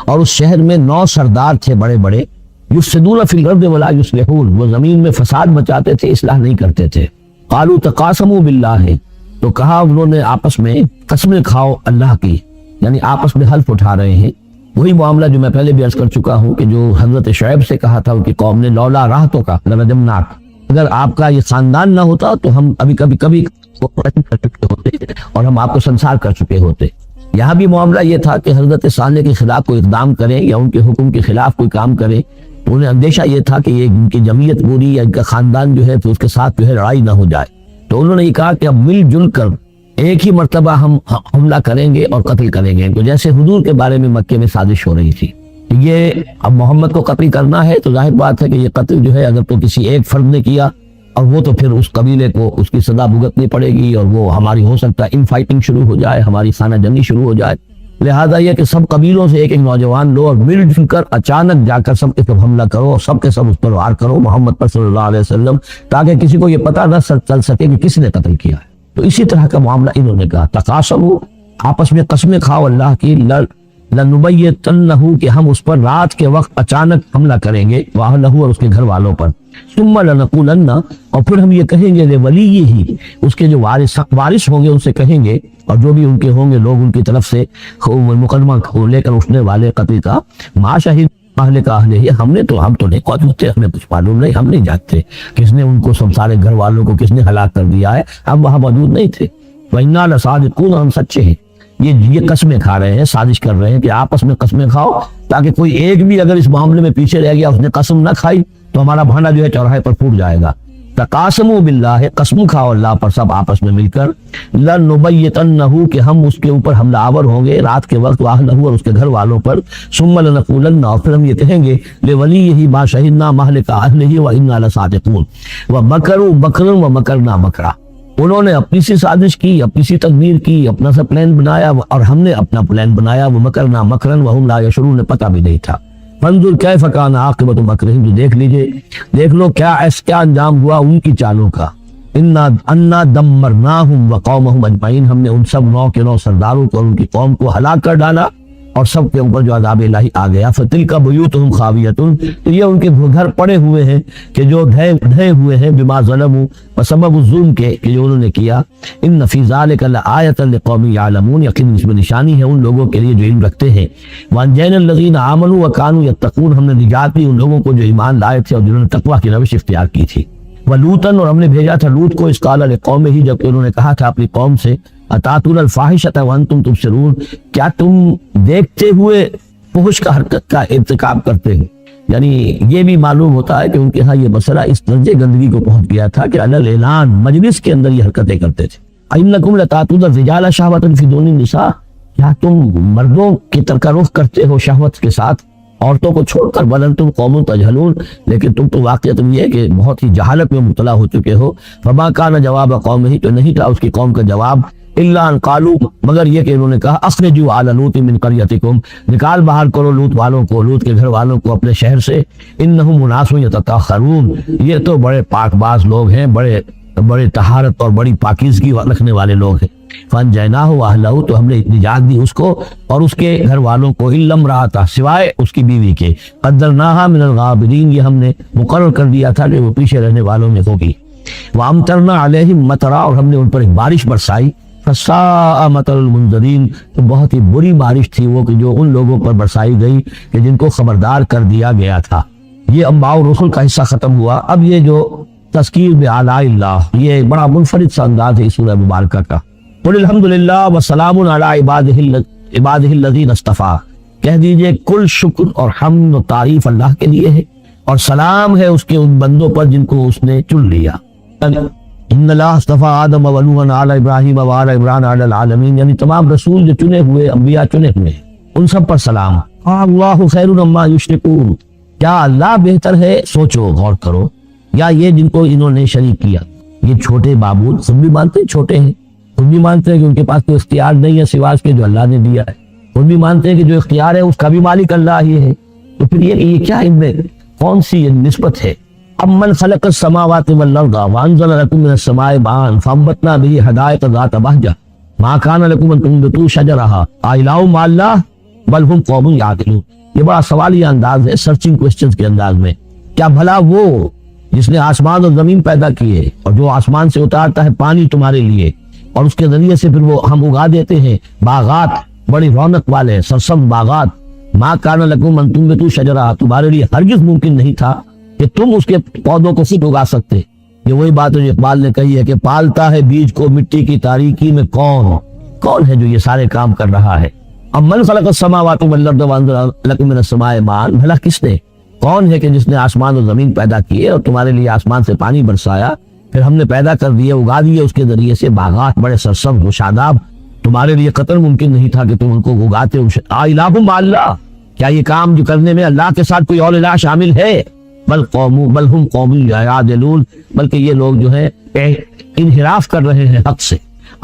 اور اس شہر میں 9 سردار تھے بڑے بڑے، یفسدون فی الارض ولا یصلحون، وہ زمین میں فساد مچاتے تھے، اصلاح نہیں کرتے تھے۔ قالوا تقاسموا باللہ، تو کہا انہوں نے آپس میں قسمیں کھاؤ اللہ کی، یعنی آپس میں حلف اٹھا رہے ہیں۔ وہی معاملہ جو میں پہلے بھی عرض کر چکا ہوں کہ جو حضرت شعیب سے کہا تھا ان کی قوم نے، لولا راہتوں کا لرجمناک، اگر آپ کا یہ خاندان نہ ہوتا تو ہم ابھی کبھی اور ہم آپ کو سنسار کر چکے ہوتے۔ یہاں بھی معاملہ یہ تھا کہ حضرت صالح کے خلاف کوئی اقدام کریں یا ان کے حکم کے خلاف کوئی کام کریں تو انہیں اندیشہ یہ تھا کہ یہ ان کی جمعیت پوری یا ان کا خاندان جو ہے تو اس کے ساتھ جو ہے لڑائی نہ ہو جائے، تو انہوں نے یہ کہا کہ اب مل جل کر ایک ہی مرتبہ ہم حملہ کریں گے اور قتل کریں گے۔ تو جیسے حضور کے بارے میں مکے میں سازش ہو رہی تھی، یہ اب محمد کو قتل کرنا ہے تو ظاہر بات ہے کہ یہ قتل جو ہے اگر تو کسی ایک فرد نے کیا اور وہ تو پھر اس قبیلے کو اس کی سزا بھگتنی پڑے گی اور وہ ہماری ہو سکتا ہے ان فائٹنگ شروع ہو جائے، ہماری خانہ جنگی شروع ہو جائے۔ لہذا یہ کہ سب قبیلوں سے ایک ایک نوجوان لو اور مل جل کر اچانک جا کر سب کے سب حملہ کرو اور سب کے سب اس پر وار کرو محمد پر صلی اللہ علیہ وسلم، تاکہ کسی کو یہ پتہ نہ چل سکے کہ کس نے قتل کیا ہے۔ تو اسی طرح کا معاملہ انہوں نے کہا، تقاسموا، آپس میں قسمیں کھاؤ اللہ کی، لنبیتنہ، کہ ہم اس پر رات کے وقت اچانک حملہ کریں گے، واہلہ، اور اس کے گھر والوں پر، ثم لنقولن، اور پھر ہم یہ کہیں گے لولیہ، اس کے جو وارث ہوں گے ان سے کہیں گے، اور جو بھی ان کے ہوں گے لوگ ان کی طرف سے مقدمہ لے کر اٹھنے والے قتل کا، ما شہید اہل کا اہل ہی، ہم تو نہیں قوت ہوتے، ہمیں کچھ معلوم نہیں، ہم نہیں جانتے کس نے ان کو سب سارے گھر والوں کو کس نے ہلاک کر دیا ہے، ہم وہاں موجود نہیں تھے، وَإِنَّا لَصَادِقُونَ، ہم سچے ہیں۔ یہ قسمیں کھا رہے ہیں، سازش کر رہے ہیں کہ آپس میں قسمیں کھاؤ تاکہ کوئی ایک بھی اگر اس معاملے میں پیچھے رہ گیا، اس نے قسم نہ کھائی تو ہمارا بھانا جو ہے چوراہے پر پھوٹ جائے گا۔ تقاسموا باللہ، قسم کھاؤ اللہ پر سب آپس میں مل کر، لنبیتنہ، کہ ہم اس کے اوپر حملہ آور ہوں گے رات کے وقت، واہلہ، اور اس کے گھر والوں پر، ثم لنقولن، اور پھر ہم یہ کہیں گے لولیہ ما شہدنا مہلک اہلہ وإنا لصادقون، ومکروا مکرا ومکرنا مکرا، انہوں نے اپنی سی سازش کی، اپنی سی تدبیر کی، اپنا سا پلان بنایا اور ہم نے اپنا پلان بنایا، وہ مکرنا مکرن وہم لا یشعرون، پتہ بھی نہیں تھا۔ فانظر کیف کان عاقبۃ مکرہم، جو دیکھ لو کیا انجام ہوا ان کی چالوں کا۔ انا دمرناہم وقومہم اجمعین، ہم نے ان سب 9 کے 9 سرداروں کو اور ان کی قوم کو ہلاک کر ڈالا اور سب کے اوپر جو عذاب الہی آ گیا۔ فتلک بیوتہم خاویۃ، تو یہ ان کے گھر پڑے ہوئے ہیں کہ جو ڈھے ہوئے ہیں، بما ظلموا، بسبب الظلم کے کہ جو انہوں نے کیا۔ ان فی ذلک لآیۃ لقوم یعلمون، یقین اس میں نشانی ہے ان لوگوں کے لیے جو علم رکھتے ہیں۔ وانجینا الذین آمنوا وکانوا یتقون، ہم نے نجات دی ان لوگوں کو جو ایمان لائے تھے اور جنہوں نے تقویٰ کی روش اختیار کی تھی۔ ولوطن، اور ہم نے بھیجا تھا لوط کو، اس قال لقومہ، جبکہ انہوں نے کہا تھا اپنی قوم سے، اتاتون الفاحشۃ وانتم تبصرون، کیا تم دیکھتے ہوئے فحش کا حرکت کا ارتکاب کرتے ہیں؟ یعنی یہ بھی معلوم ہوتا ہے کہ ان کے ہاں یہ مسئلہ اس درجے گندگی کو پہنچ گیا تھا کہ علی اعلان مجلس کے اندر یہ حرکتیں کرتے تھے۔ انکم لتاتون الرجال شہوۃ فی دون النساء، کیا تم مردوں کی طرف رخ کرتے ہو شہوت کے ساتھ عورتوں کو چھوڑ کر، بل انتم قوم تجہلون، لیکن تم تو واقعہ یہ ہے کہ بہت ہی جہالت میں مبتلا ہو چکے ہو۔ فما کان جواب قومہ، تو نہیں تھا اس کی قوم کا جواب، الا ان قالوا، مگر یہ کہ انہوں نے کہا، اخرجوا آل لوط من قریتکم، نکال باہر کرو لوط والوں کو، لوط کے گھر والوں کو اپنے شہر سے، انہم اناس یتطہرون، یہ تو بڑے پاک باز لوگ ہیں، بڑے طہارت اور بڑی پاکیزگی رکھنے والے لوگ ہیں۔ فانجیناہ واہلہ، تو ہم نے نجات دی اس کو اور اس کے گھر والوں کو، الا امرأتہ، سوائے اس کی بیوی کے، قدرناہا من الغابرین، یہ ہم نے مقرر کر دیا تھا کہ وہ پیچھے رہنے والوں میں ہوگی۔ وامطرنا علیہم مطرا، اور ہم نے ان پر ایک بارش برسائی، فساء مطر المنذرین، تو بہت ہی بری بارش تھی وہ کہ جو ان لوگوں پر برسائی گئی کہ جن کو خبردار کر دیا گیا تھا۔ یہ انباء الرسل کا حصہ ختم ہوا۔ اب یہ جو تذکیر بآلاء اللہ، یہ بڑا منفرد سا انداز ہے اس سورہ مبارکہ کا۔ قل الحمدللہ وسلام علی عبادہ الذین اصطفیٰ، کہہ دیجئے کل شکر اور حمد و تعریف اللہ کے لیے ہے اور سلام ہے اس کے ان بندوں پر جن کو اس نے چن لیا۔ ان اللہ اصطفیٰ آدم و نوحا علی ابراہیم و علی عمران علی العالمین، یعنی تمام رسول جو چنے ہوئے انبیاء چنے ہوئے ہیں ان سب پر سلام۔ اللہ خیر مما یشرکون، کیا اللہ بہتر ہے، سوچو غور کرو، یا یہ جن کو انہوں نے شریک کیا، یہ چھوٹے معبود، خود بھی مانتے ہیں چھوٹے ہیں، خود بھی مانتے ہیں کہ ان کے پاس کوئی اختیار نہیں ہے سوائے اس کے جو اللہ نے دیا ہے، خود بھی مانتے ہیں کہ جو اختیار ہے اس کا بھی مالک اللہ ہی ہے، تو پھر یہ کیا ان میں کون سی یہ نسبت ہے؟ امن خلق السماوات والارض وانزل لكم من السماء ماء فانبتنا به حدائق ذات بهجة ما كان لكم ان تنبتوا شجرها اإله مع الله بل هم قوم يعدلون۔ یہ بڑا سوالیہ انداز ہے، سرچنگ کوسچنز کے انداز میں۔ کیا بھلا وہ جس نے آسمان اور زمین پیدا کیے اور جو آسمان سے اتارتا ہے پانی تمہارے لیے اور اس کے ذریعے سے پھر وہ ہم اگا دیتے ہیں باغات، بڑی رونق والے سرسبز باغات، ما كان لكم ان تنبتوا شجرها، تمہارے لیے ہرگز ممکن نہیں تھا کہ تم اس کے پودوں کو خود اگا سکتے، یہ وہی بات جو اقبال نے کہی ہے کہ پالتا ہے بیج کو مٹی کی تاریکی میں کون ہے جو یہ سارے کام کر رہا ہے؟ اب من خلق السماوات والارض وانزل لکم من السماء ماء، بھلا کس نے، کون ہے کہ جس نے آسمان اور زمین پیدا کیے اور تمہارے لیے آسمان سے پانی برسایا، پھر ہم نے پیدا کر دیے، اگا دیے اس کے ذریعے سے باغات بڑے سرسبز و شاداب، تمہارے لیے قطر ممکن نہیں تھا کہ تم ان کو اگاتے۔ الہ مع اللہ، کیا یہ کام جو کرنے میں اللہ کے ساتھ کوئی اور الہ شامل ہے؟ بل ہم قوم یعدلون، بلکہ یہ لوگ جو ہے انحراف کر رہے ہیں حق سے۔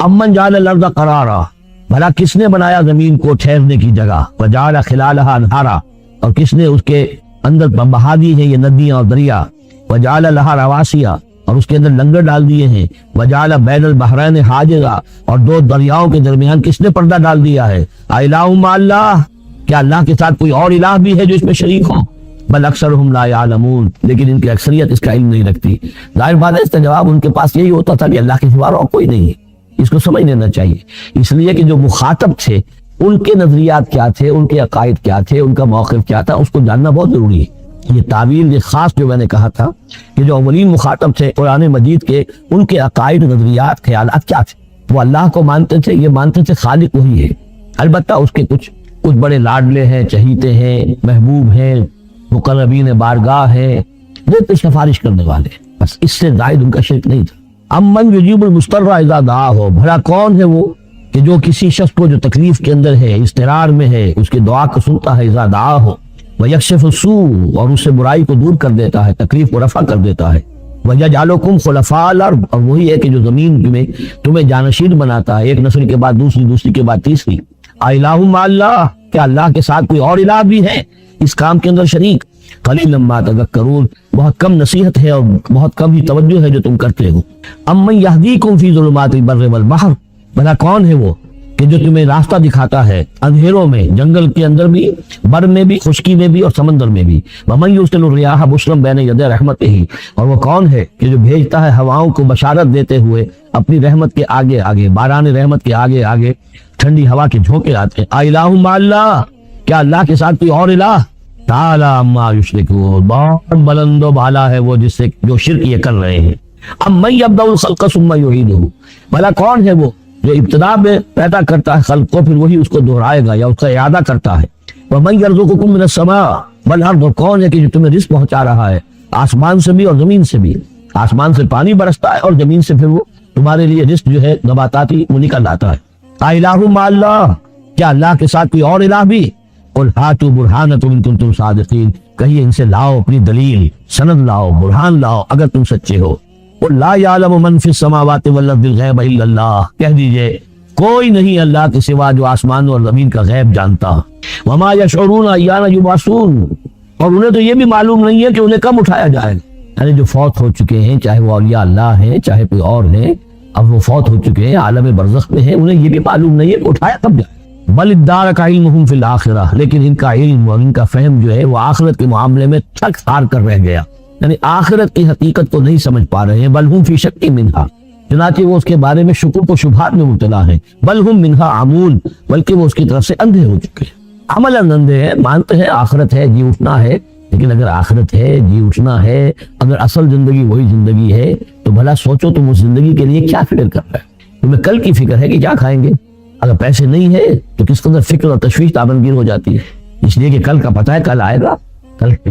امن جعل الارض قرارا، بھلا کس نے بنایا زمین کو ٹھہرنے کی جگہ، وجعل خلالها انہارا، اور کس نے اس کے اندر بہا دی ہیں یہ ندیاں اور دریا، وجعل لها رواسیا، اور اس کے اندر لنگر ڈال دیے ہیں، وجعل بین البحرین حاجزا، اور دو دریاؤں کے درمیان کس نے پردہ ڈال دیا ہے؟ الہ مع اللہ، کیا اللہ کے ساتھ کوئی اور الہ بھی ہے جو اس میں شریک ہو؟ بل اکثرهم لا يعلمون، لیکن ان کی اکثریت اس کا علم نہیں رکھتی۔ ظاہر بات ہے اس کا جواب ان کے پاس یہی ہوتا تھا کہ اللہ کے سوا اور کوئی نہیں ہے، اس کو سمجھ لینا چاہیے۔ اس لیے کہ جو مخاطب تھے ان کے نظریات کیا تھے، ان کے عقائد کیا تھے، ان کا موقف کیا تھا، اس کو جاننا بہت ضروری ہے۔ یہ تعویل، یہ خاص جو میں نے کہا تھا کہ جو اولین مخاطب تھے قرآن مجید کے، ان کے عقائد، نظریات، خیالات کیا تھے؟ وہ اللہ کو مانتے تھے، یہ مانتے تھے خالق وہی ہے، البتہ اس کے کچھ بڑے لاڈلے ہیں، چہیتے ہیں، محبوب ہیں، مقربین بارگاہ ہیں، وہ سفارش کرنے والے، بس اس سے زائد ان کا شرک نہیں تھا۔ امن یجیب المضطر اذا دعاہ، بھلا کون ہے وہ کہ جو کسی شخص کو جو تکلیف کے اندر ہے، اضطرار میں ہے، اس کی دعا کو سنتا ہے، اذا دعاہ، ویکشف السوء، اور اس سے برائی کو دور کر دیتا ہے، تکلیف کو رفع کر دیتا ہے، ویجعلکم خلفاء الارض، اور وہی ہے کہ جو زمین میں تمہیں جانشین بناتا ہے، ایک نسل کے بعد دوسری، دوسری کے بعد تیسری۔ الہ مع اللہ، کیا اللہ کے ساتھ کوئی اور الہ بھی ہے اس کام کے اندر شریک؟ قلیلا ما تذکرون، بہت کم نصیحت ہے اور بہت کم ہی توجہ ہے جو تم کرتے ہو۔ امن یہدیکم فی ظلمات البر والبحر، بھلا کون ہے وہ کہ جو تمہیں راستہ دکھاتا ہے اندھیروں میں، جنگل کے اندر بھی، بر میں بھی، خشکی میں بھی اور سمندر میں بھی۔ ومن یرسل الرياح بشرا بین یدی رحمتہ، اور وہ کون ہے کہ جو بھیجتا ہے ہواؤں کو بشارت دیتے ہوئے اپنی رحمت کے آگے آگے، باران رحمت کے آگے آگے ٹھنڈی ہوا کے جھونکے آتے ہیں۔ الہ مع اللہ، کیا اللہ کے ساتھ کوئی اور الہ؟ تعالی عما یشرکون، بہت بلند و بالا ہے وہ جس سے جو شرک یہ کر رہے ہیں۔ امن یبدأ الخلق ثم یعیدہ، بھلا کون ہے وہ جو ابتدا میں پیدا کرتا ہے خلق کو، پھر وہی اس کو دہرائے گا یا اس کا اعادہ کرتا ہے۔ ومن یرزقکم من السماء والارض، کون ہے کہ جو تمہیں رزق پہنچا رہا ہے آسمان سے بھی اور زمین سے بھی، آسمان سے پانی برستا ہے اور زمین سے پھر وہ تمہارے لیے رزق جو ہے نباتاتی وہ نکل آتا ہے۔ الہ مع اللہ، کیا اللہ کے ساتھ کوئی اور الہ بھی؟ قل ہاتوا برہانکم ان کنتم صادقین، کہیے ان سے لاؤ اپنی دلیل، سند لاؤ، برہان لاؤ اگر تم سچے ہو۔ قل لا یعلم من فی السماوات والارض الغیب الا اللہ، کہہ دیجئے کوئی نہیں اللہ کے سوا جو آسمان اور زمین کا غیب جانتا۔ وما یشعرون ایان یبعثون، اور انہیں تو یہ بھی معلوم نہیں ہے کہ انہیں کب اٹھایا جائے گا۔ یعنی جو فوت ہو چکے ہیں، چاہے وہ اولیاء اللہ ہیں چاہے کوئی اور ہیں، اب وہ فوت ہو چکے ہیں، عالم برزخ میں ہیں، انہیں یہ بھی معلوم نہیں ہے کہ اٹھایا کب جائے۔ بل ادارک علمہم فی الآخرہ، لیکن ان کا علم اور ان کا فہم جو ہے وہ آخرت کے معاملے میں تھک ہار کر رہ گیا، یعنی آخرت کی حقیقت کو نہیں سمجھ پا رہے ہیں۔ بل ہم فی شک منہا، چنانچہ وہ اس کے بارے میں شکوک و شبہات میں مبتلا ہیں۔ بل ہم منہا عمون، بلکہ وہ اس کی طرف سے اندھے ہو چکے ہیں، عملاً اندھے ہیں، مانتے ہیں آخرت ہے، جی اٹھنا ہے، لیکن اگر آخرت ہے، جی اٹھنا ہے، اگر اصل زندگی وہی زندگی ہے تو بھلا سوچو تم اس زندگی کے لیے کیا فکر کر رہے ہو؟ تمہیں کل کی فکر ہے کہ کیا کھائیں گے؟ اگر پیسے نہیں ہے تو کس قدر فکر اور تشویش تابنگیر ہو جاتی ہے، اس لیے کہ کل کا پتہ ہے کل آئے گا،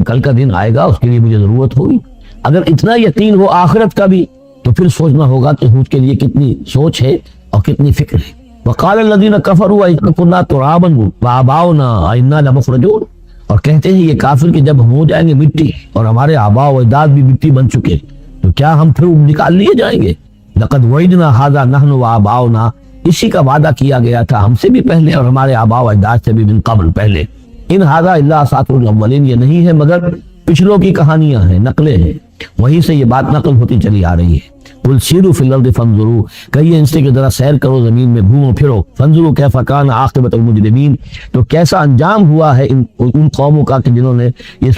کل کا دن آئے گا، اس کے لیے مجھے ضرورت ہوگی۔ اگر اتنا یقین ہو آخرت کا بھی تو پھر سوچنا ہوگا کہ اس کے لیے کتنی سوچ ہے اور کتنی فکر ہے۔ وقال الذین کفروا اذا كنا ترابا وآباؤنا انا لمخرجون، اور کہتے ہیں یہ کافر کہ جب ہم ہو جائیں گے مٹی اور ہمارے آباء و اجداد بھی مٹی بن چکے تو کیا ہم پھر نکال لیے جائیں گے؟ لقد وعدنا هذا نحن وآباؤنا، اسی کا وعدہ کیا گیا تھا ہم سے بھی پہلے اور ہمارے آباء و اجداد سے بھی من قبل پہلے۔ ان هذا الا اساطیر الاولین، یہ نہیں ہے مگر پچھلوں کی کہانیاں ہیں، نقلیں ہیں، وہیں سے یہ بات نقل ہوتی چلی آ رہی ہے۔ قل سیروا فی الارض فانظروا، کہیے ان سے کہ ذرا سیر کرو زمین میں، گھومو پھرو، فانظروا کیف کان عاقبۃ المجرمین، تو کیسا انجام ہوا ہے ان قوموں کا کہ جنہوں نے اس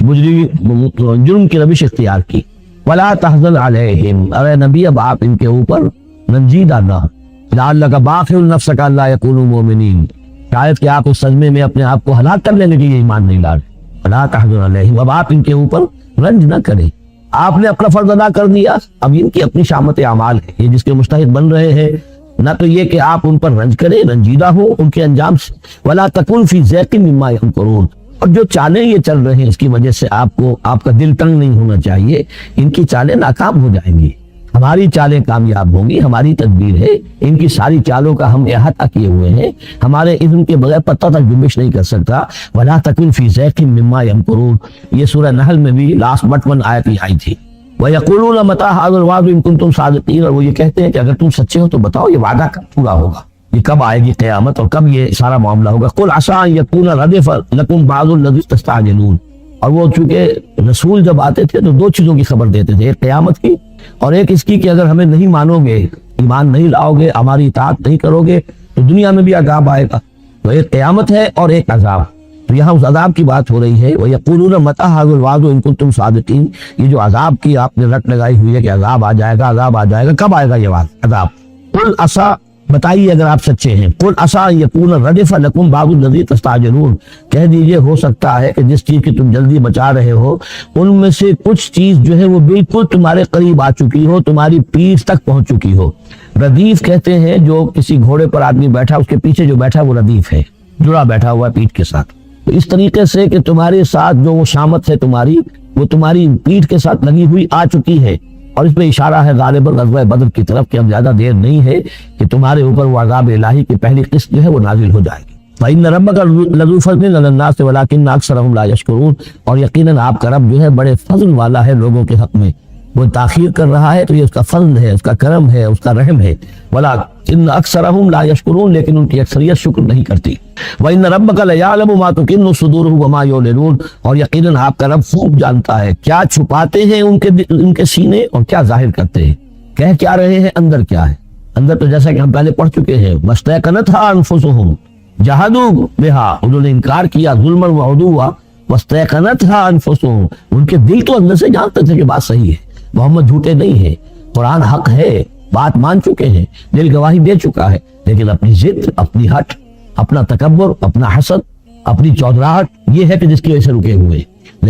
جرم کی روش اختیار کی۔ ولا تحزن علیہم، اے نبی اب آپ ان کے اوپر رنجیدہ نہ، لعلک باخع نفسک الا یکونوا مؤمنین، شاید کہ آپ اس صدمے میں اپنے آپ کو ہلاک کر لینے کے لیے ایمان نہیں لا رہے۔ ولا تحزن علیہم، اب آپ ان کے اوپر رنج نہ کریں، آپ نے اپنا فرض ادا کر دیا، اب ان کی اپنی شامت اعمال ہے، یہ جس کے مستحق بن رہے ہیں، نہ تو یہ کہ آپ ان پر رنج کریں، رنجیدہ ہو ان کے انجام سے، ولا تکن فی ضیق مما یمکرون، اور جو چالیں یہ چل رہے ہیں اس کی وجہ سے آپ کا دل تنگ نہیں ہونا چاہیے، ان کی چالیں ناکام ہو جائیں گی، ہماری چالیں کامیاب ہوں گی، ہماری تدبیر ہے، ان کی ساری چالوں کا ہم احاطہ کیے ہوئے ہیں، ہمارے اذن کے بغیر پتہ تک جنبش نہیں کر سکتا۔ ولا تکن فی ضیق مما یمکرون، یہ سورہ نحل میں بھی لاسٹ بٹ 1 آیت ہی آئی تھی۔ وَيَقُولُونَ مَتَىٰ هَٰذَا الْوَعْدُ إِن كُنتُمْ صَادِقِينَ، اور وہ یہ کہتے ہیں کہ اگر تم سچے ہو تو بتاؤ یہ وعدہ کب پورا ہوگا، یہ کب آئے گی قیامت اور کب یہ سارا معاملہ ہوگا۔ قُلْ عَسَىٰ أَن يَكُونَ رَدِفَ لَكُمْ بَعْضُ الَّذِي تَسْتَعْجِلُونَ، اور وہ چونکہ رسول جب آتے تھے تو 2 چیزوں کی خبر دیتے تھے، ایک قیامت کی اور ایک اس کی کہ اگر ہمیں نہیں مانو گے، ایمان نہیں لاؤ گے، ہماری اطاعت نہیں کرو گے تو دنیا میں بھی عذاب آئے گا، تو ایک قیامت ہے اور ایک عذاب، تو یہاں اس عذاب کی بات ہو رہی ہے۔ وَيَقُولُونَ مَتَىٰ هَٰذَا الْوَعْدُ إِن كُنتُمْ صَادِقِينَ، یہ جو عذاب کی آپ نے رٹ لگائی ہوئی ہے کہ عذاب آ جائے گا، عذاب آ جائے گا، کب آئے گا یہ عذاب؟ قُلْ عَسَىٰ، بتائیے اگر آپ سچے ہیں، قُلْ عَسَىٰ أَن يَكُونَ رَدِفَ لَكُمْ بَعْضُ الَّذِي تَسْتَعْجِلُونَ، کہہ دیجئے ہو سکتا ہے کہ جس چیز کی تم جلدی مچا رہے ہو ان میں سے کچھ چیز جو ہے وہ بالکل تمہارے قریب آ چکی ہو، تمہاری پیٹھ تک پہنچ چکی ہو۔ ردیف کہتے ہیں جو کسی گھوڑے پر آدمی بیٹھا اس کے پیچھے جو بیٹھا وہ ردیف ہے، جڑا بیٹھا ہوا ہے پیٹھ کے ساتھ، تو اس طریقے سے کہ تمہارے ساتھ جو وہ شامت ہے تمہاری، وہ تمہاری پیٹھ کے ساتھ لگی ہوئی آ چکی ہے، اور اس میں اشارہ ہے غالباً غزوہ بدر کی طرف کہ اب زیادہ دیر نہیں ہے کہ تمہارے اوپر وہ عذاب الہی کی پہلی قسط جو ہے وہ نازل ہو جائے گی۔ فَإِنَّ رَبَّكَ لَذُو فَضْلٍ عَلَى النَّاسِ وَلَٰكِنَّ أَكْثَرَهُمْ لَا يَشْكُرُونَ، اور یقیناً آپ کا رب جو ہے بڑے فضل والا ہے لوگوں کے حق میں، وہ تاخیر کر رہا ہے تو یہ اس کا فضل ہے، اس کا کرم ہے، اس کا رحم ہے۔ وَلَٰكِنَّ أَكْثَرَهُمْ لَا يَشْكُرُونَ، لیکن ان کی اکثریت شکر نہیں کرتی۔ وَإِنَّ رَبَّكَ لَيَعْلَمُ مَا تُكِنُّ صُدُورُهُمْ وَمَا يُعْلِنُونَ، اور یقیناً آپ کا رب خوب جانتا ہے کیا چھپاتے ہیں ان کے سینے اور کیا ظاہر کرتے ہیں، کہہ کیا رہے ہیں، اندر کیا ہے۔ اندر تو جیسا کہ ہم پہلے پڑھ چکے ہیں، وَاسْتَيْقَنَتْهَا أَنفُسُهُمْ جَحَدُوا بِهَا، انہوں نے انکار کیا ظلمًا وعدوا، وَاسْتَيْقَنَتْهَا أَنفُسُهُمْ، ان کے دل تو اندر سے جانتے تھے کہ بات صحیح ہے، محمد جھوٹے نہیں ہیں، قرآن حق ہے، بات مان چکے ہیں، دل گواہی دے چکا ہے، لیکن اپنی ضد، اپنی ہٹ، اپنا تکبر، اپنا حسد، اپنی چودراہٹ، یہ ہے کہ جس کی وجہ سے رکے ہوئے۔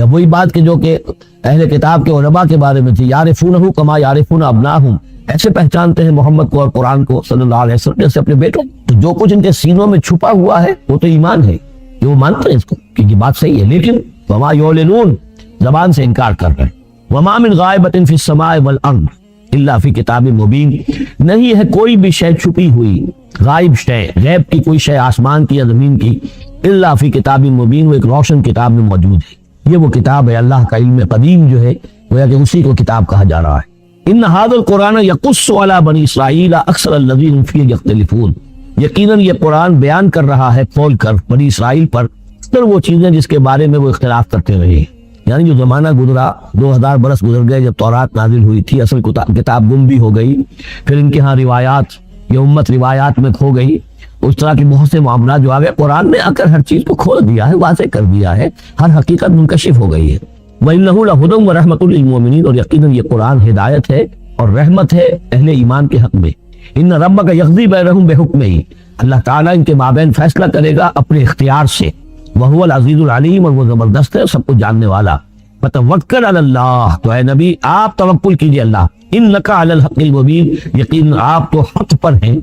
وہی بات کہ جو کہ اہل کتاب کے علماء کے بارے میں تھی، یعرفونہ کما یعرفون ابناہم، ایسے پہچانتے ہیں محمد کو اور قرآن کو صلی اللہ علیہ وسلم جیسے اپنے بیٹوں، تو جو کچھ ان کے سینوں میں چھپا ہوا ہے وہ تو ایمان ہے کہ وہ مانتے ہیں اس کو کہ یہ بات صحیح ہے، لیکن وما یعلنون، زبان سے انکار کر رہے ہیں۔ وما من غائبۃ فی السماء والارض الا فی کتاب مبین، نہیں ہے کوئی بھی شے چھپی ہوئی، غائب شے، غیب کی کوئی شے آسمان کی یا زمین کی، الا فی کتاب مبین، وہ ایک روشن کتاب میں موجود ہے، یہ وہ کتاب ہے اللہ کا علم قدیم جو ہے، گویا کہ اسی کو کتاب کہا جا رہا ہے۔ ان ھذا القرآن یقص علی بنی اسرائیل اکثر الذین فیہ یختلفون، یقیناً یہ قرآن بیان کر رہا ہے کھول کر بنی اسرائیل پر اکثر وہ چیزیں جس کے بارے میں وہ اختلاف کرتے رہے، یعنی جو زمانہ گزرا، 2000 برس گزر گئے جب تورات نازل ہوئی تھی، اصل کتاب گم بھی ہو گئی، پھر ان کے ہاں روایات، یہ امت روایات میں کھو گئی، اس طرح کے بہت سے معاملات جو آ گئے، قرآن نے آ کر ہر چیز کو کھول دیا ہے، واضح کر دیا ہے، ہر حقیقت منکشف ہو گئی ہے۔ وَإِنَّهُ لَهُدًى وَرَحْمَةٌ لِّلْمُؤْمِنِينَ، اور یقیناً یہ قرآن ہدایت ہے اور رحمت ہے اہل ایمان کے حق میں۔ إِنَّ رَبَّكَ يَقْضِي بَيْنَهُم بِحُكْمِهِ، اللہ تعالیٰ ان کے مابین فیصلہ کرے گا اپنے اختیار سے، وَهُوَ الْعَزِيزُ الْعَلِيمُ، اور وہ زبردست ہے سب کچھ جاننے والا۔ فَتَوَكَّلْ عَلَى اللَّهِ، تو اے نبی آپ توکل کیجئے اللہ، إِنَّكَ عَلَى الْحَقِّ الْمُبِينِ، یقین آپ تو حق پر ہیں،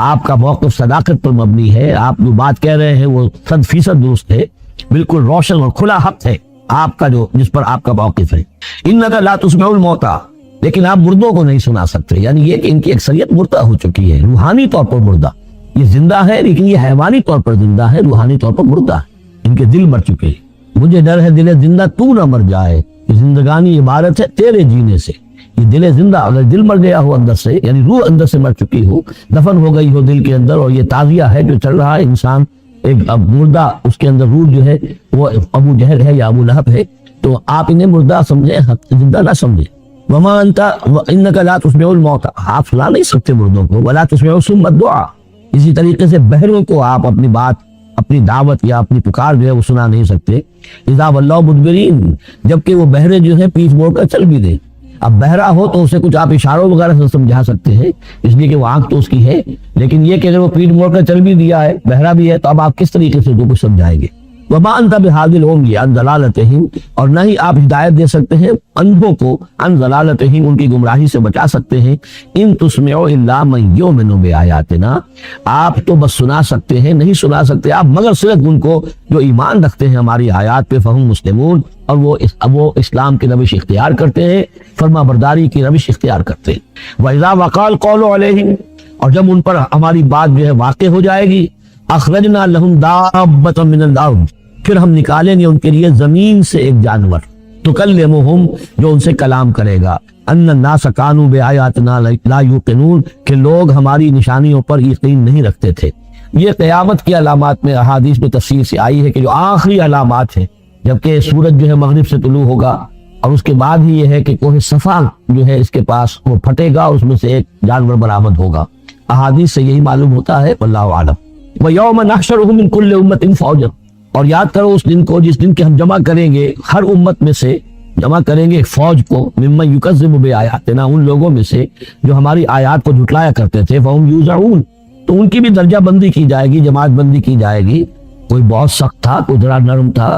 آپ کا موقف صداقت پر مبنی ہے، آپ جو بات کہہ رہے ہیں وہ 100% درست ہے، بالکل روشن اور کھلا حق ہے آپ کا، جو جس پر آپ کا موقف ہے۔ إِنَّكَ لَا تُسْمِعُ الْمَوْتَىٰ، لیکن آپ مردوں کو نہیں سنا سکتے، یعنی یہ کہ ان کی اکثریت مردہ ہو چکی ہے، روحانی طور پر مردہ، یہ زندہ ہے لیکن یہ حیوانی طور پر زندہ ہے، روحانی طور پر مردہ ہے، ان کے دل مر چکے ہیں۔ مجھے ڈر ہے دل زندہ تو نہ مر جائے، یہ زندگانی عبارت ہے تیرے جینے سے، یہ دل زندہ، اگر دل مر گیا ہو اندر سے، یعنی روح اندر سے مر چکی ہو، دفن ہو گئی ہو دل کے اندر، اور یہ تعزیہ ہے جو چل رہا ہے، انسان ایک اب مردہ، اس کے اندر روح جو ہے وہ ابو جہل ہے یا ابو لہب ہے، تو آپ انہیں مردہ سمجھیں، زندہ نہ سمجھیں۔ وما انت انک لا تسمع الموتى، آپ سنا نہیں سکتے مردوں کو، ولا تسمع صم الدعاء، اسی طریقے سے بہروں کو آپ اپنی بات، اپنی دعوت یا اپنی پکار جو ہے وہ سنا نہیں سکتے۔ اذا ولوا مدبرین، جبکہ وہ بہرے جو ہے پیٹھ موڑ کر چل بھی دیں۔ اب بہرا ہو تو اسے کچھ آپ اشاروں وغیرہ سے سمجھا سکتے ہیں، اس لیے کہ وہ آنکھ تو اس کی ہے، لیکن یہ کہ اگر وہ پیٹھ موڑ کر چل بھی دیا ہے، بہرا بھی ہے، تو اب آپ کس طریقے سے کچھ سمجھائیں گے؟ وما انت بہادی العمی عن ضلالتہم، اور نہ ہی آپ ہدایت دے سکتے ہیں اندھوں کو عن ضلالتہم، ان کی گمراہی سے بچا سکتے ہیں. ان تسمعوا الا من یؤمن بآیاتنا، آپ تو بس سنا سکتے ہیں، نہیں سنا سکتے آپ مگر صرف ان کو جو ایمان رکھتے ہیں ہماری آیات پہ، فہم مسلمون، اور وہ اسلام کی روش اختیار کرتے ہیں، فرما برداری کی روش اختیار کرتے ہیں. وَإِذَا وَقَعَ الْقَوْلُ عَلَيْهِمْ، اور جب ان پر ہماری بات جو ہے واقع ہو جائے گی، اخرجنا لہم دابۃ من الارض، پھر ہم نکالیں گے ان کے لیے زمین سے ایک جانور، تکلمہم، جو ان سے کلام کرے گا، ان الناس کانوا بآیاتنا لا یوقنون، کہ لوگ ہماری نشانیوں پر یقین نہیں رکھتے تھے. یہ قیامت کی علامات میں احادیث میں تفصیل سے آئی ہے کہ جو آخری علامات ہیں، جبکہ سورج جو ہے مغرب سے طلوع ہوگا، اور اس کے بعد ہی یہ ہے کہ کوہ صفا جو ہے اس کے پاس وہ پھٹے گا، اس میں سے ایک جانور برآمد ہوگا. احادیث سے یہی معلوم ہوتا ہے، واللہ اعلم. وَيَوْمَ نَحْشُرُهُم مِّن كُلِّ أُمَّةٍ فَوْجًا، اور یاد کرو اس دن کو جس دن کے ہم جمع کریں گے ہر امت میں سے، جمع کریں گے ایک فوج کو، ممن یکذب بآیاتنا، ان لوگوں میں سے جو ہماری آیات کو جھٹلایا کرتے تھے، فہم یوزعون، تو ان کی بھی درجہ بندی کی جائے گی، جماعت بندی کی جائے گی. کوئی بہت سخت تھا، کوئی ذرا نرم تھا،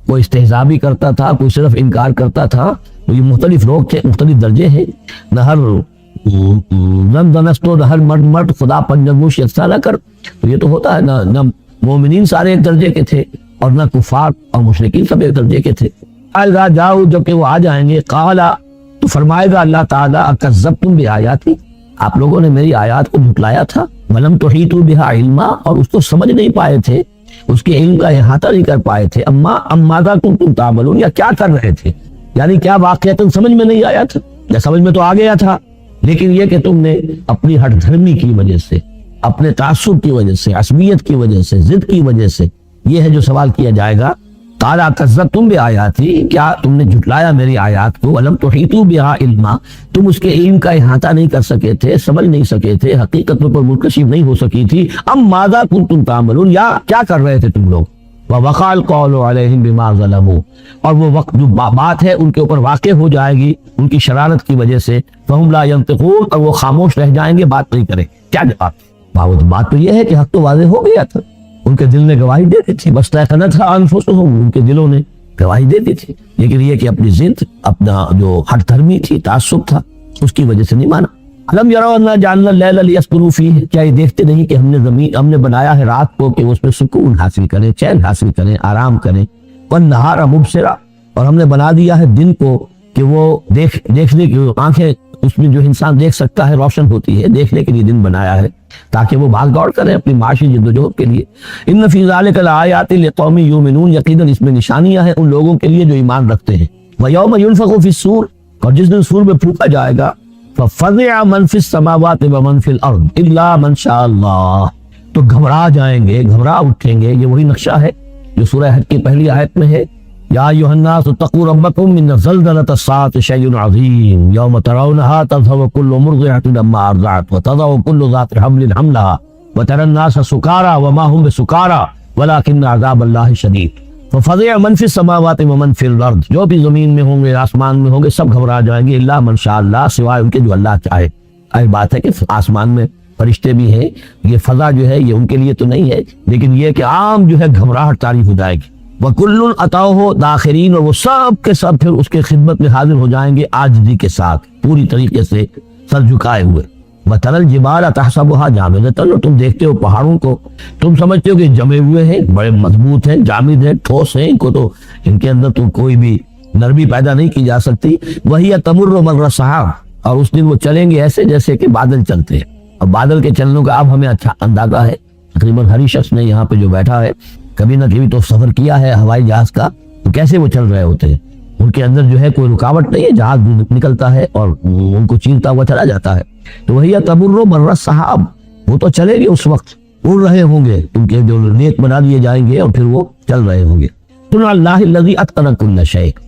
کوئی استہزاء بھی کرتا تھا، کوئی صرف انکار کرتا تھا. تو یہ مختلف لوگ تھے، مختلف درجے ہیں. نہ ہر نہ ہر مرد خدا پنجموش یکساں نہ کر، تو یہ تو ہوتا ہے نہ مومنین سارے ایک درجے کے تھے، اور نہ کفار اور مشرکین سب ایک درجے کے تھے. اذا جاؤ، جب کہ وہ آ جائیں گے، قالا، تو فرمائے گا اللہ تعالیٰ، اکذبتم بآیاتی، آپ لوگوں نے میری آیات کو جھٹلایا تھا، ولم تحیطوا بہا علما، اور اس کو سمجھ نہیں پائے تھے، اس کے علم کا احاطہ نہیں کر پائے تھے. ماذا کنتم تعملون، یا کیا کر رہے تھے، یعنی کیا واقعتاً سمجھ میں نہیں آیا تھا، یا سمجھ میں تو آ گیا تھا، لیکن یہ کہ تم نے اپنی ہٹ دھرمی کی وجہ سے، اپنے تعصب کی وجہ سے، عصبیت کی وجہ سے، ضد کی وجہ سے، یہ ہے جو سوال کیا جائے گا. قال کذبتم بآیاتی، کیا تم نے جھٹلایا میری آیات کو، ولم تحیطوا بہا علما، تم اس کے علم کا احاطہ نہیں کر سکے تھے، سمجھ نہیں سکے تھے، حقیقت پر منکشف نہیں ہو سکی تھی. ماذا کنتم تعملون، یا کیا کر رہے تھے تم لوگ. ووقع القول علیہم بما ظلموا، اور وہ وقت جو بات ہے ان کے اوپر واقع ہو جائے گی ان کی شرارت کی وجہ سے. فہم لا ینطقون، اور وہ خاموش رہ جائیں گے، بات نہیں کریں. کیا جواب؟ بات تو یہ ہے کہ حق تو واضح ہو گیا تھا، ان کے دل نے گواہی دے دی تھی، واستیقنتھا انفسہم، ان کے دلوں نے گواہی دے دی تھی، لیکن یہ کہ اپنی ضد، اپنا جو ہٹ دھرمی تھی، تعصب تھا، اس کی وجہ سے نہیں مانا. الم یروا انا جعلنا اللیل لیسکنوا فیہ، کیا یہ دیکھتے نہیں کہ ہم نے بنایا ہے رات کو کہ اس میں سکون حاصل کریں، چین حاصل کریں، آرام کریں. والنہار مبصرا، اور ہم نے بنا دیا ہے دن کو کہ وہ دیکھنے کی آنکھیں، اس میں جو انسان دیکھ سکتا ہے روشن ہوتی ہے، دیکھنے کے لیے دن بنایا ہے تاکہ وہ بھاگ دوڑ کریں اپنی معاشی جدوجہد کے لیے. ان فی ذلک لآیات لقوم یؤمنون، یقیناً اس میں نشانیاں ہیں ان لوگوں کے لیے جو ایمان رکھتے ہیں. ویوم ینفخ فی الصور، اور جس دن سور میں پھونکا جائے گا، ففزع من فی السماوات ومن فی الارض الا من شاء اللہ، تو گھبرا جائیں گے، گھبرا اٹھیں گے. یہ وہی نقشہ ہے جو سورہ حج کی پہلی آیت میں ہے. یا ایھا الناس اتقوا ربکم ان زلزلۃ الساعۃ شیء عظیم یوم ترونها تذهل كل مرضعۃ عما ارضعت وتضع كل ذات حمل حملها وترى الناس سکارى وما هم بسکارى ولكن عذاب اللہ شدید. ففزع من فی السماوات ومن فی الارض، جو بھی زمین میں ہوں گے، آسمان میں ہوں گے، سب گھبرا جائیں گے. الا من شاء اللہ، سوائے ان کے جو اللہ چاہے. ایک بات ہے کہ آسمان میں فرشتے بھی ہیں، یہ فضا جو ہے یہ ان کے لیے تو نہیں ہے، لیکن یہ کہ عام جو ہے گھبراہٹ طاری ہو جائے گی. وَكُلٌّ أَتَوْهُ دَاخِرِينَ، اور وہ سب کے سب پھر اس کے خدمت میں حاضر ہو جائیں گے عاجزی کے ساتھ، پوری طریقے سے سر جھکائے ہوئے. وَتَرَى الْجِبَالَ تَحْسَبُهَا جَامِدَةً، اور تم دیکھتے ہو پہاڑوں کو، تم سمجھتے ہو کہ جمے ہوئے ہیں، بڑے مضبوط ہیں، جامد ہیں، ٹھوس ہیں، ان کو تو ان کے اندر تو کوئی بھی نرمی پیدا نہیں کی جا سکتی. وَهِيَ تَمُرُّ مَرَّ السَّحَابِ، اور اس دن وہ چلیں گے ایسے جیسے کہ بادل چلتے ہیں. اور بادل کے چلنے کا اب ہمیں اچھا اندازہ ہے، تقریباً ہر شخص نے یہاں پہ جو بیٹھا ہے کبھی نہ کبھی تو سفر کیا ہے ہوائی جہاز کا، تو کیسے وہ چل رہے ہوتے ہیں. ان کے اندر جو ہے کوئی رکاوٹ نہیں ہے، جہاز نکلتا ہے اور ان کو چیرتا ہوا چلا جاتا ہے. تو وہی تمر مر السحاب، وہ تو چلے گے، اس وقت اڑ رہے ہوں گے، ان کے جو نیک بنا دیے جائیں گے اور پھر وہ چل رہے ہوں گے. سن اللہ الذی اتقن کل شیء،